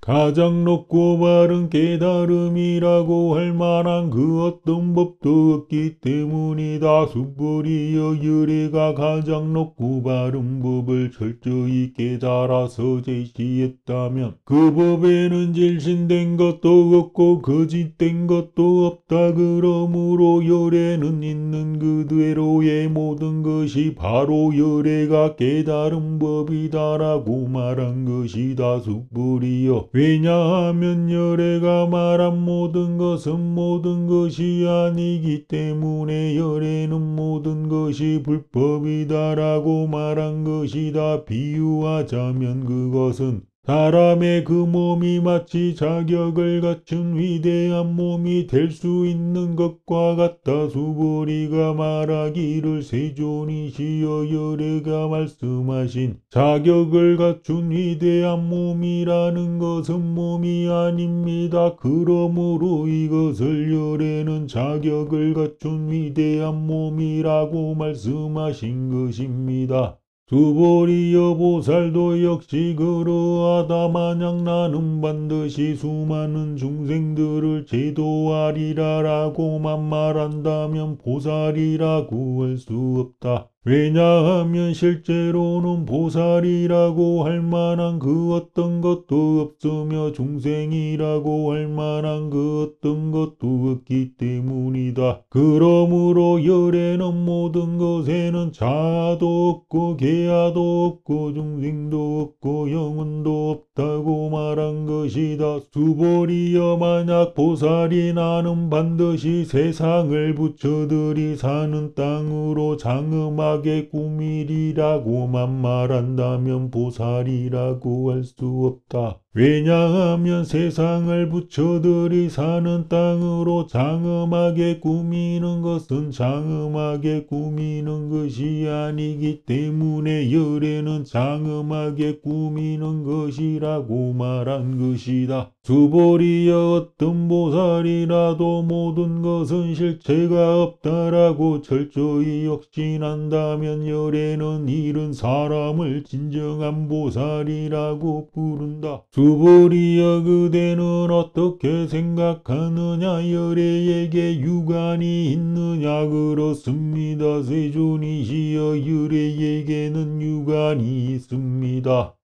가장 높고 바른 깨달음이라고 할 만한 그 어떤 법도 없기 때문이다. 수불이여 열애가 가장 높고 바른 법을 철저히 깨달아서 제시했다면 그 법에는 질신된 것도 없고 거짓된 것도 없다. 그러므로 열애는 있는 그대로의 모든 것이 바로 열애가 깨달은 법이다라고 말한 것이다. 수불이여 왜냐하면 열애가 말한 모든 것은 모든 것이 아니기 때문에 열애는 모든 것이 불법이다라고 말한 것이다. 비유하자면 그것은 사람의 그 몸이 마치 자격을 갖춘 위대한 몸이 될 수 있는 것과 같다. 수보리가 말하기를 세존이시여 열애가 말씀하신 자격을 갖춘 위대한 몸이라는 것은 몸이 아닙니다. 그러므로 이것을 열애는 자격을 갖춘 위대한 몸이라고 말씀하신 것입니다. 수보리여 보살도 역시 그러하다. 만약 나는 반드시 수많은 중생들을 제도하리라 라고만 말한다면 보살이라고 할 수 없다. 왜냐하면 실제로는 보살이라고 할 만한 그 어떤 것도 없으며 중생이라고 할 만한 그 어떤 것도 없기 때문이다. 그러므로 열애는 모든 것에는 자아도 없고 계야도 없고 중생도 없고 영혼도 없다고 말한 것이다. 수보리여 만약 보살이 나는 반드시 세상을 부처들이 사는 땅으로 장엄하게 꾸미리라고만 말한다면 보살이라고 할 수 없다. 왜냐하면 세상을 부처들이 사는 땅으로 장엄하게 꾸미는 것은 장엄하게 꾸미는 것이 아니기 때문에 열애는 장엄하게 꾸미는 것이라고 말한 것이다. 수보리여 어떤 보살이라도 모든 것은 실체가 없다라고 철저히 확신한다면 열애는 이른 사람을 진정한 보살이라고 부른다. 수보리여 그대는 어떻게 생각하느냐? 열애에게 유관이 있느냐? 그렇습니다. 세존이시여 열애에게는 유관이 있습니다.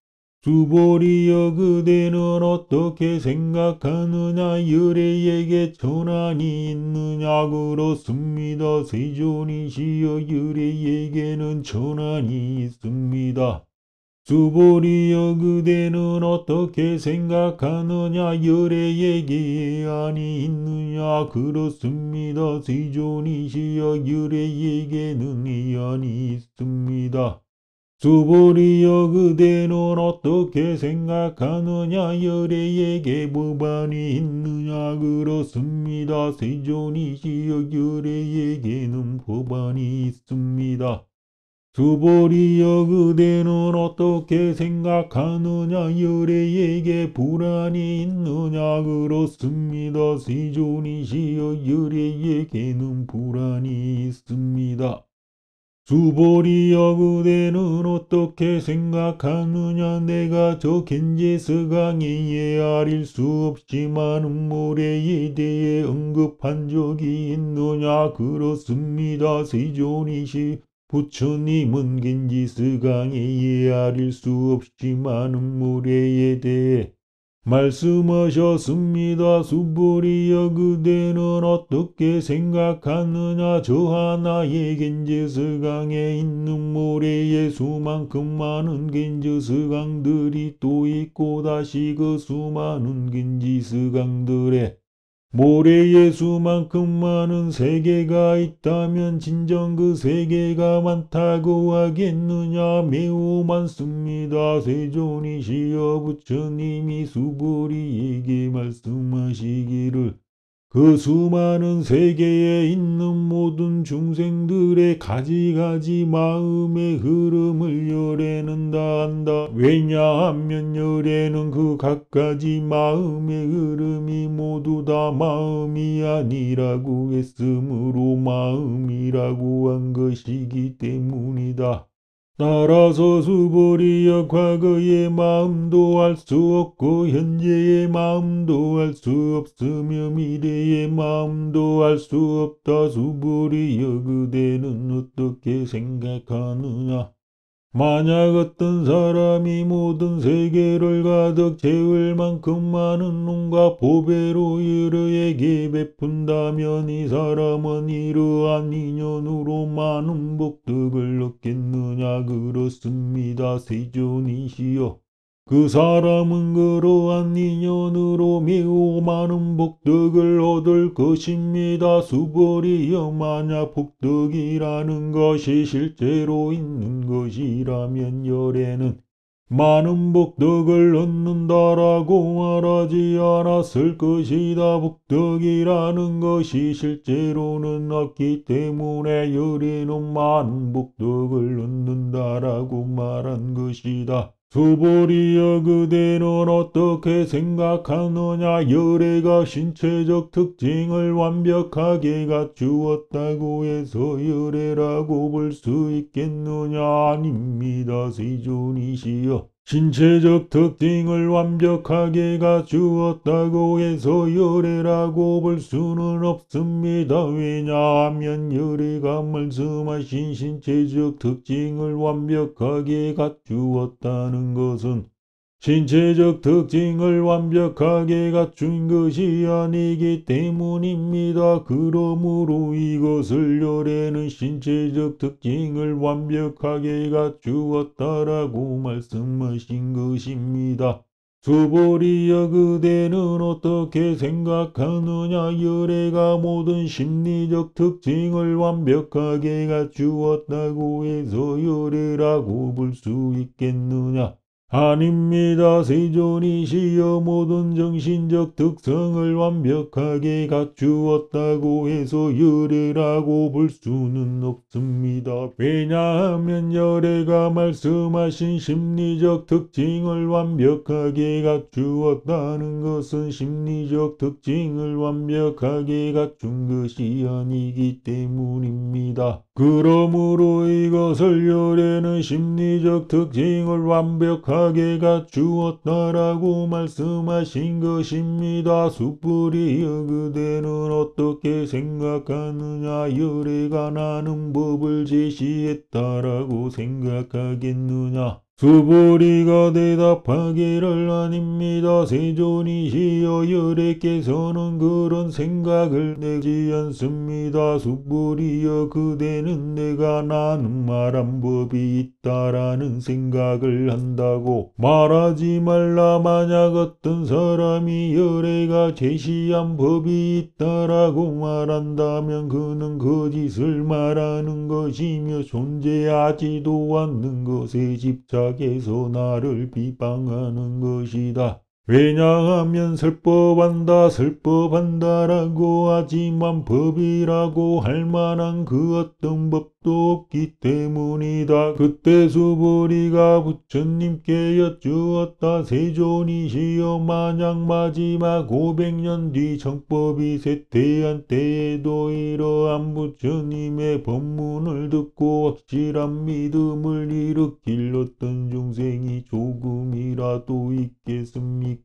수보리여 그대는 어떻게 생각하느냐? 열애에게 전환이 있느냐? 그렇습니다. 세존이시여 열애에게는 전환이 있습니다. 수보리여 그대는 어떻게 생각하느냐? 열애에게 안이 있느냐? 그렇습니다. 세존이시여 열애에게는 이안이 있습니다. 수보리여 그대는 어떻게 생각하느냐? 열애에게 법안이 있느냐? 그렇습니다. 세존이시여 열애에게는 법안이 있습니다. 수보리여 그대는 어떻게 생각하느냐? 열애에게 불안이 있느냐? 그렇습니다. 세존이시여 열애에게는 불안이 있습니다. 수보리여 그대는 어떻게 생각하느냐? 내가 저 겐제스강에 헤아릴 수 없이 많은 모래에 대해 언급한 적이 있느냐? 그렇습니다. 세존이시 부처님은 겐지스강에 헤아릴 수 없이 많은 모래에 대해 말씀하셨습니다. 수보리여, 그대는 어떻게 생각하느냐? 저 하나의 겐지스강에 있는 모래에 수만큼 많은 겐지스강들이 또 있고, 다시 그 수많은 겐지스강들에 모래에 수만큼 많은 세계가 있다면 진정 그 세계가 많다고 하겠느냐? 매우 많습니다. 세존이시여, 부처님이 수보리에게 말씀하시기를 그 수많은 세계에 있는 모든 중생들의 가지가지 마음의 흐름을 열애는 다 한다. 왜냐하면 열애는 그 갖가지 마음의 흐름이 모두 다 마음이 아니라고 했으므로 마음이라고 한 것이기 때문이다. 따라서 수보리여, 과거의 마음도 알 수 없고 현재의 마음도 알 수 없으며 미래의 마음도 알 수 없다. 수보리여, 그대는 어떻게 생각하느냐? 만약 어떤 사람이 모든 세계를 가득 채울 만큼 많은 온갖 보배로 여러에게 베푼다면 이 사람은 이러한 인연으로 많은 복덕을 얻겠느냐? 그렇습니다. 세존이시여, 그 사람은 그러한 인연으로 매우 많은 복덕을 얻을 것입니다. 수보리여, 만약 복덕이라는 것이 실제로 있는 것이라면 열애는 많은 복덕을 얻는다라고 말하지 않았을 것이다. 복덕이라는 것이 실제로는 없기 때문에 열애는 많은 복덕을 얻는다라고 말한 것이다. 수보리여, 그대는 어떻게 생각하느냐? 열애가 신체적 특징을 완벽하게 갖추었다고 해서 열애라고 볼 수 있겠느냐? 아닙니다. 세존이시여, 신체적 특징을 완벽하게 갖추었다고 해서 열애라고 볼 수는 없습니다. 왜냐하면 열애가 말씀하신 신체적 특징을 완벽하게 갖추었다는 것은 신체적 특징을 완벽하게 갖춘 것이 아니기 때문입니다. 그러므로 이것을 열애는 신체적 특징을 완벽하게 갖추었다라고 말씀하신 것입니다. 수보리여, 그대는 어떻게 생각하느냐? 열애가 모든 심리적 특징을 완벽하게 갖추었다고 해서 열애라고 볼 수 있겠느냐? 아닙니다. 세존이시여, 모든 정신적 특성을 완벽하게 갖추었다고 해서 열애라고 볼 수는 없습니다. 왜냐하면 열애가 말씀하신 심리적 특징을 완벽하게 갖추었다는 것은 심리적 특징을 완벽하게 갖춘 것이 아니기 때문입니다. 그러므로 이것을 열애는 심리적 특징을 완벽하게 갖추었다라고 말씀하신 것입니다. 수보리여, 그대는 어떻게 생각하느냐? 열애가 나는 법을 제시했다라고 생각하겠느냐? 수보리가 대답하기를 아닙니다. 세존이시여, 열애께서는 그런 생각을 내지 않습니다. 수보리여, 그대는 내가 나는 말한 법이 있다라는 생각을 한다고 말하지 말라. 만약 어떤 사람이 열애가 제시한 법이 있다라고 말한다면 그는 거짓을 말하는 것이며 존재하지도 않는 것에 집착해서 나를 비방하는 것이다. 왜냐하면 설법한다라고 하지만 법이라고 할 만한 그 어떤 법도 없기 때문이다. 그때 수보리가 부처님께 여쭈었다. 세존이시여, 만약 마지막 500년 뒤 정법이 쇠퇴한 때에도 이러한 부처님의 법문을 듣고 확실한 믿음을 일으킬 어떤 중생이 조금이라도 있겠습니까?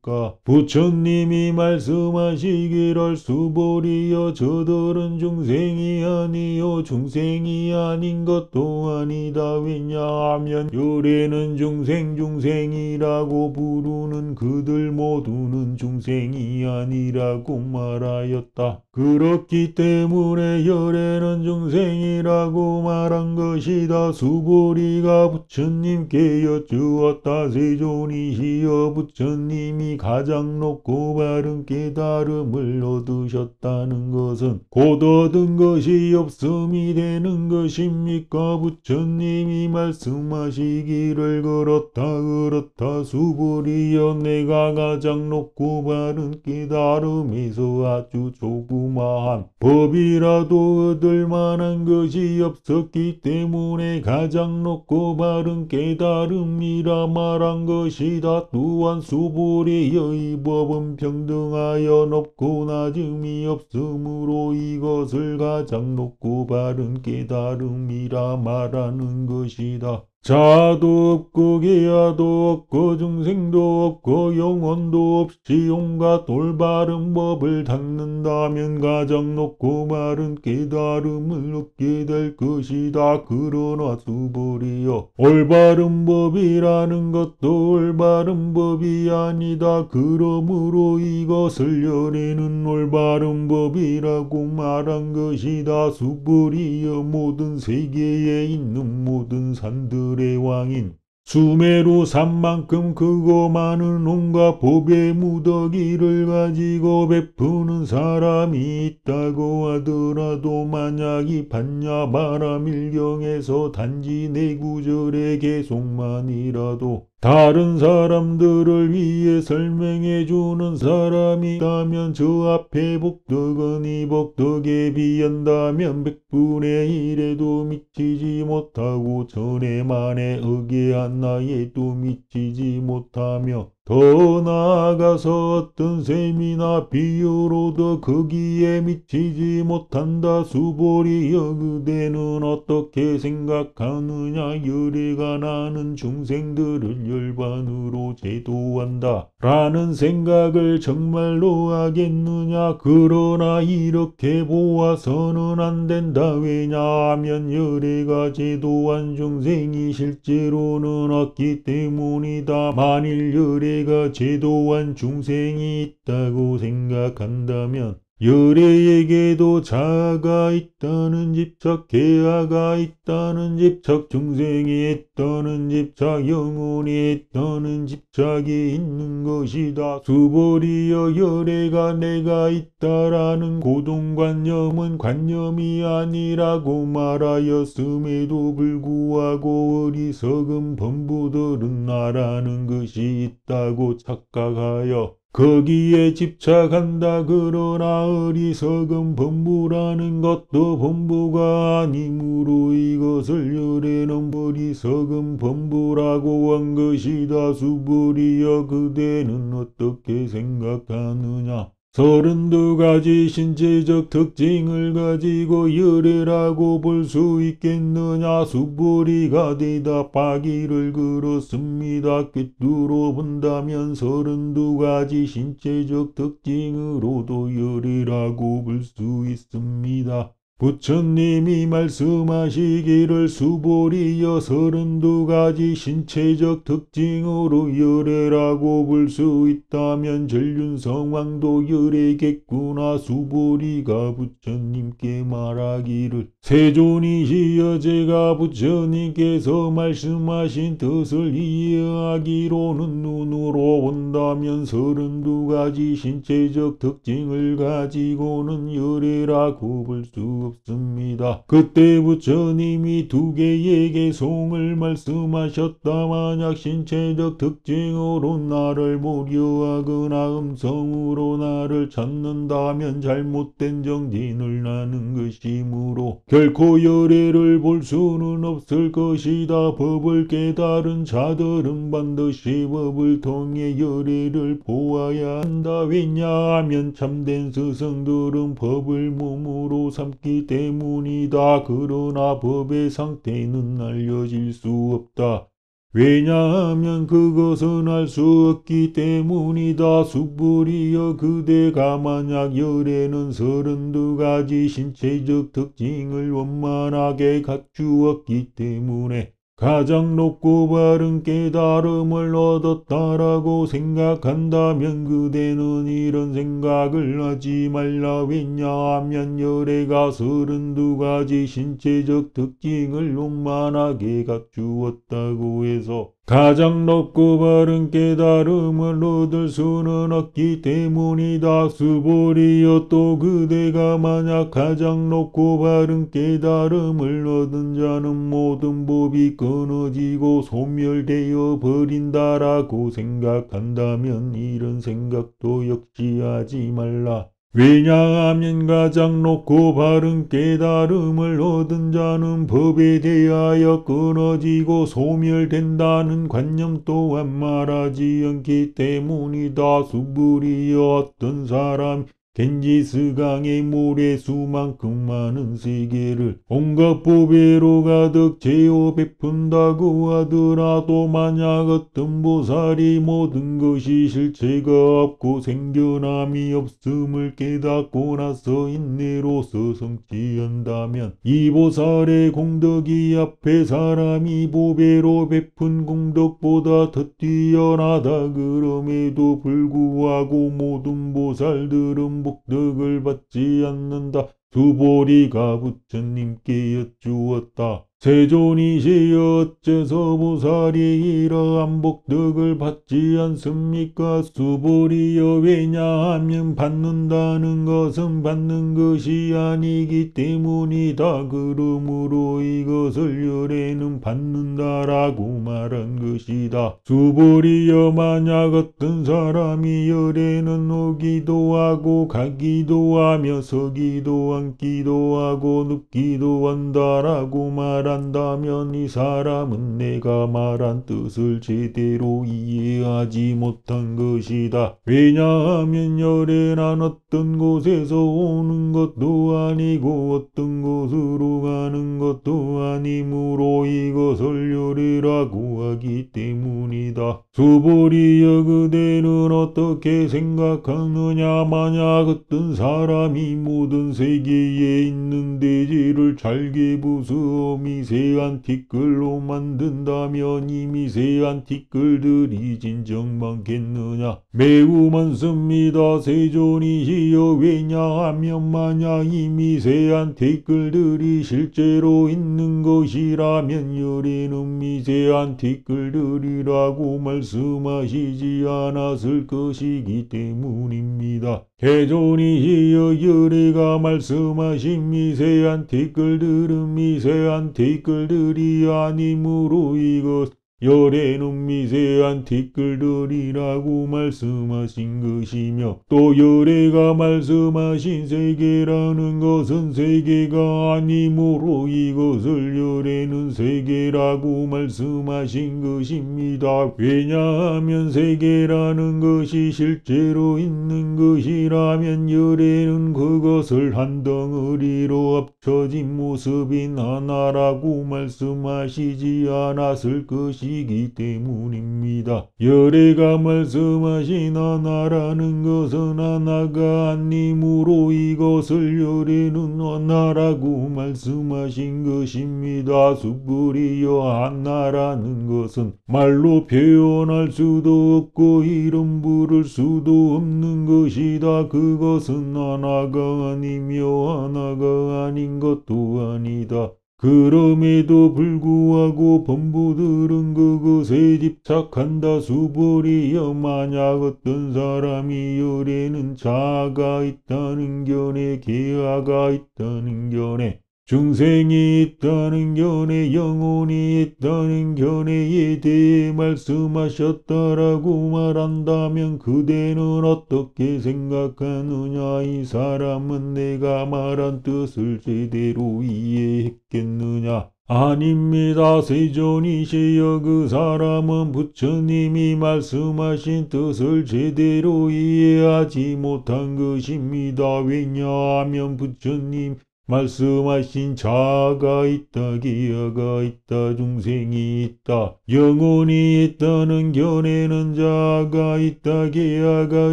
부처님이 말씀하시기를 수보리여, 저들은 중생이 아니요 중생이 아닌 것도 아니다. 왜냐하면 열애는 중생이라고 부르는 그들 모두는 중생이 아니라고 말하였다. 그렇기 때문에 열애는 중생이라고 말한 것이다. 수보리가 부처님께 여쭈었다. 세존이시여, 부처님이 가장 높고 바른 깨달음을 얻으셨다는 것은 곧 얻은 것이 없음이 되는 것입니까? 부처님이 말씀하시기를 그렇다 수보리여, 내가 가장 높고 바른 깨달음에서 아주 조그마한 법이라도 얻을 만한 것이 없었기 때문에 가장 높고 바른 깨달음이라 말한 것이다. 또한 수보리여, 이 법은 평등하여 높고 낮음이 없으므로 이것을 가장 높고 바른 깨달음이라 말하는 것이다. 자도 없고 계야도 없고 중생도 없고 영혼도 없이 온갖 올바른 법을 닦는다면 가장 높고 바른 깨달음을 얻게 될 것이다. 그러나 수보리여, 올바른 법이라는 것도 올바른 법이 아니다. 그러므로 이것을 열애는 올바른 법이라고 말한 것이다. 수보리여, 모든 세계에 있는 모든 산들 의 왕인 수메루 산만큼 크고 많은 온갖 법의 무더기를 가지고 베푸는 사람이 있다고 하더라도 만약 이 반야바라밀경에서 단지 네 구절의 개송만이라도 다른 사람들을 위해 설명해 주는 사람이 있다면 저 앞에 복덕은 이 복덕에 비한다면 100분의 1에도 미치지 못하고 천의 만의 억에 하나에도 미치지 못하며 더 나아가서 어떤 셈이나 비유로도 거기에 미치지 못한다. 수보리여, 그대는 어떻게 생각하느냐? 열애가 나는 중생들을 열반으로 제도한다 라는 생각을 정말로 하겠느냐? 그러나 이렇게 보아서는 안 된다. 왜냐하면 열애가 제도한 중생이 실제로는 없기 때문이다. 만일 열애가 제도한 중생이 있다고 생각한다면 열애에게도 자아가 있다는 집착, 계아가 있다는 집착, 중생이 있다는 집착, 영혼이 있다는 집착이 있는 것이다. 수보리여, 열애가 내가 있다라는 고정관념은 관념이 아니라고 말하였음에도 불구하고 어리석은 범부들은 나라는 것이 있다고 착각하여 거기에 집착한다. 그러나 어리석은 범부라는 것도 범부가 아니므로 이것을 열애는 어리석은 범부라고 한 것이다. 수보리여, 그대는 어떻게 생각하느냐? 32가지 신체적 특징을 가지고 열애라고 볼 수 있겠느냐? 수보리가 대답하기를 그렇습니다. 꿰뚫어 본다면 32가지 신체적 특징으로도 열애라고 볼 수 있습니다. 부처님이 말씀하시기를 수보리여, 32가지 신체적 특징으로 열애라고 볼 수 있다면 전륜성왕도 열애겠구나. 수보리가 부처님께 말하기를 세존이시여, 제가 부처님께서 말씀하신 뜻을 이해하기로는 눈으로 본다면 32가지 신체적 특징을 가지고는 열애라고 볼 수 없습니다. 그때 부처님이 2개의 개송을 말씀하셨다. 만약 신체적 특징으로 나를 모려하거나 음성으로 나를 찾는다면 잘못된 정진을 하는 것이므로 결코 열애를 볼 수는 없을 것이다. 법을 깨달은 자들은 반드시 법을 통해 열애를 보아야 한다. 왜냐하면 참된 스승들은 법을 몸으로 삼기 때문이다. 그러나 법의 상태는 알려질 수 없다. 왜냐하면 그것은 알 수 없기 때문이다. 수불이여 그대가 만약 열에는 32가지 신체적 특징을 원만하게 갖추었기 때문에 가장 높고 바른 깨달음을 얻었다라고 생각한다면 그대는 이런 생각을 하지 말라. 왜냐하면 열애가 32가지 신체적 특징을 원만하게 갖추었다고 해서 가장 높고 바른 깨달음을 얻을 수는 없기 때문이다. 수보리여 또 그대가 만약 가장 높고 바른 깨달음을 얻은 자는 모든 법이 끊어지고 소멸되어 버린다라고 생각한다면 이런 생각도 역시 하지 말라. 왜냐하면 가장 높고 바른 깨달음을 얻은 자는 법에 대하여 끊어지고 소멸된다는 관념 또한 말하지 않기 때문이다. 수불이여 어떤 사람 겐지스강의 모래수만큼 많은 세계를 온갖 보배로 가득 채워 베푼다고 하더라도 만약 어떤 보살이 모든 것이 실체가 없고 생겨남이 없음을 깨닫고 나서 인내로서 성취한다면 이 보살의 공덕이 앞에 사람이 보배로 베푼 공덕보다 더 뛰어나다. 그럼에도 불구하고 모든 보살들은 복덕을 받지 않는다. 수보리가 부처님께 여쭈었다. 세존이시여 어째서 보살이 이러한 복덕을 받지 않습니까? 수보리여 왜냐하면 받는다는 것은 받는 것이 아니기 때문이다. 그러므로 이것을 열애는 받는다라고 말한 것이다. 수보리여 만약 어떤 사람이 열애는 오기도 하고 가기도 하며 서기도 앉기도 하고 눕기도 한다라고 말한다면 이 사람은 내가 말한 뜻을 제대로 이해하지 못한 것이다. 왜냐하면 열애란 어떤 곳에서 오는 것도 아니고 어떤 곳으로 가는 것도 아니므로 이것을 열애라고 하기 때문이다. 수보리여 그대는 어떻게 생각하느냐? 만약 어떤 사람이 모든 세계에 있는 대지를 잘게 부수어 미세한 티끌로 만든다면 이 미세한 티끌들이 진정 많겠느냐? 매우 많습니다. 세존이시여 왜냐하면 만약 이 미세한 티끌들이 실제로 있는 것이라면 열애는 미세한 티끌들이라고 말씀하시지 않았을 것이기 때문입니다. 세존이시여 열애가 말씀하신 미세한 티끌들은 미세한 티끌들이 아니므로 이것 열애는 미세한 티끌들이라고 말씀하신 것이며 또 열애가 말씀하신 세계라는 것은 세계가 아니므로 이것을 열애는 세계라고 말씀하신 것입니다. 왜냐하면 세계라는 것이 실제로 있는 것이라면 열애는 그것을 한 덩어리로 합쳐진 모습인 하나라고 말씀하시지 않았을 것이 이기 때문입니다. 열애가 말씀하신 하나라는 것은 하나가 아니므로 이것을 열애는 하나라고 말씀하신 것입니다. 수불이여 하나라는 것은 말로 표현할 수도 없고 이름 부를 수도 없는 것이다. 그것은 하나가 아니며 하나가 아닌 것도 아니다. 그럼에도 불구하고 범부들은 그것에 집착한다. 수보리여 만약 어떤 사람이 열애는 자아가 있다는 견해, 계하가 있다는 견해, 중생이 있다는 견해, 영혼이 있다는 견해에 대해 말씀하셨다라고 말한다면 그대는 어떻게 생각하느냐? 이 사람은 내가 말한 뜻을 제대로 이해했겠느냐? 아닙니다. 세존이시여 그 사람은 부처님이 말씀하신 뜻을 제대로 이해하지 못한 것입니다. 왜냐하면 부처님 말씀하신 자가 있다, 기아가 있다, 중생이 있다. 영혼이 있다는 견해는 자가 있다, 기아가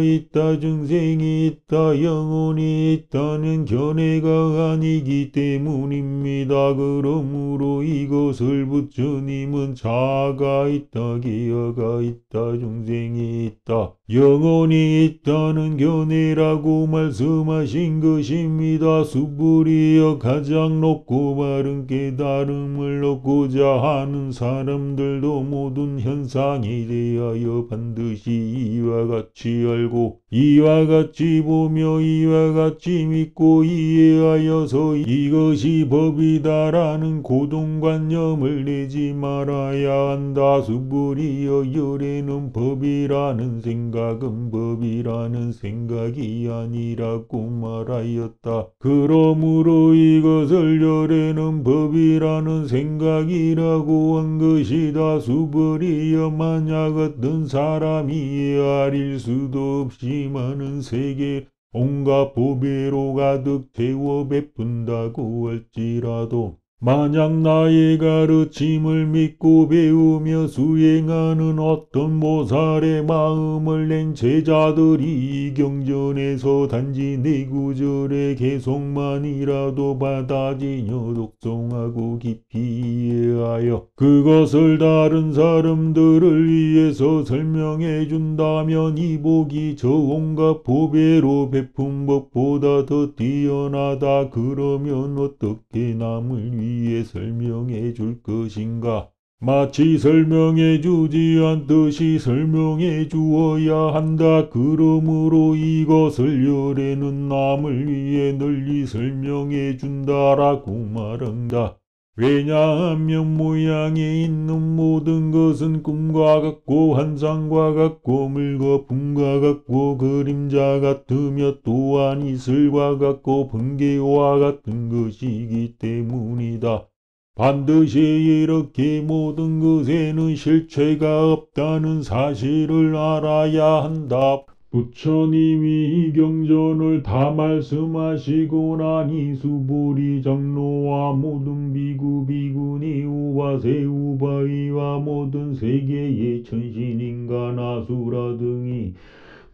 있다, 중생이 있다. 영혼이 있다는 견해가 아니기 때문입니다. 그러므로 이것을 부처님은 자가 있다, 기아가 있다, 중생이 있다, 영혼이 있다는 견해라고 말씀하신 것입니다. 수불이여 가장 높고 바른 깨달음을 얻고자 하는 사람들도 모든 현상에 대하여 반드시 이와 같이 알고 이와 같이 보며 이와 같이 믿고 이해하여서 이것이 법이다라는 고정관념을 내지 말아야 한다. 수불이여 열에는 법이라는 생각은 법이라는 생각이 아니라고 말하였다. 그러므로 이것을 열에는 법이라는 생각이라고 한 것이다. 수불이여 만약 어떤 사람이 아릴 수도 없이 많은 세계 온갖 보배로 가득 채워 베푼다고 할지라도 만약 나의 가르침을 믿고 배우며 수행하는 어떤 보살의 마음을 낸 제자들이 이 경전에서 단지 네 구절의 개성만이라도 받아지며 독송하고 깊이 이해하여 그것을 다른 사람들을 위해서 설명해 준다면 이 복이 저 온갖 보배로 베푼 법보다 더 뛰어나다. 그러면 어떻게 남을 위해 설명해 줄 것인가? 마치 설명해 주지 않듯이 설명해 주어야 한다. 그러므로 이것을 열에는 남을 위해 널리 설명해 준다라고 말한다. 왜냐하면 모양에 있는 모든 것은 꿈과 같고 환상과 같고 물과 품과 같고 그림자 같으며 또한 이슬과 같고 번개와 같은 것이기 때문이다. 반드시 이렇게 모든 것에는 실체가 없다는 사실을 알아야 한다. 부처님이 이 경전을 다 말씀하시고 나니 수보리 장로와 모든 비구 비구니 우바세 우바이와 모든 세계의 천신인간 아수라 등이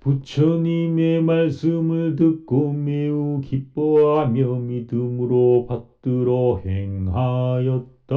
부처님의 말씀을 듣고 매우 기뻐하며 믿음으로 받들어 행하였다.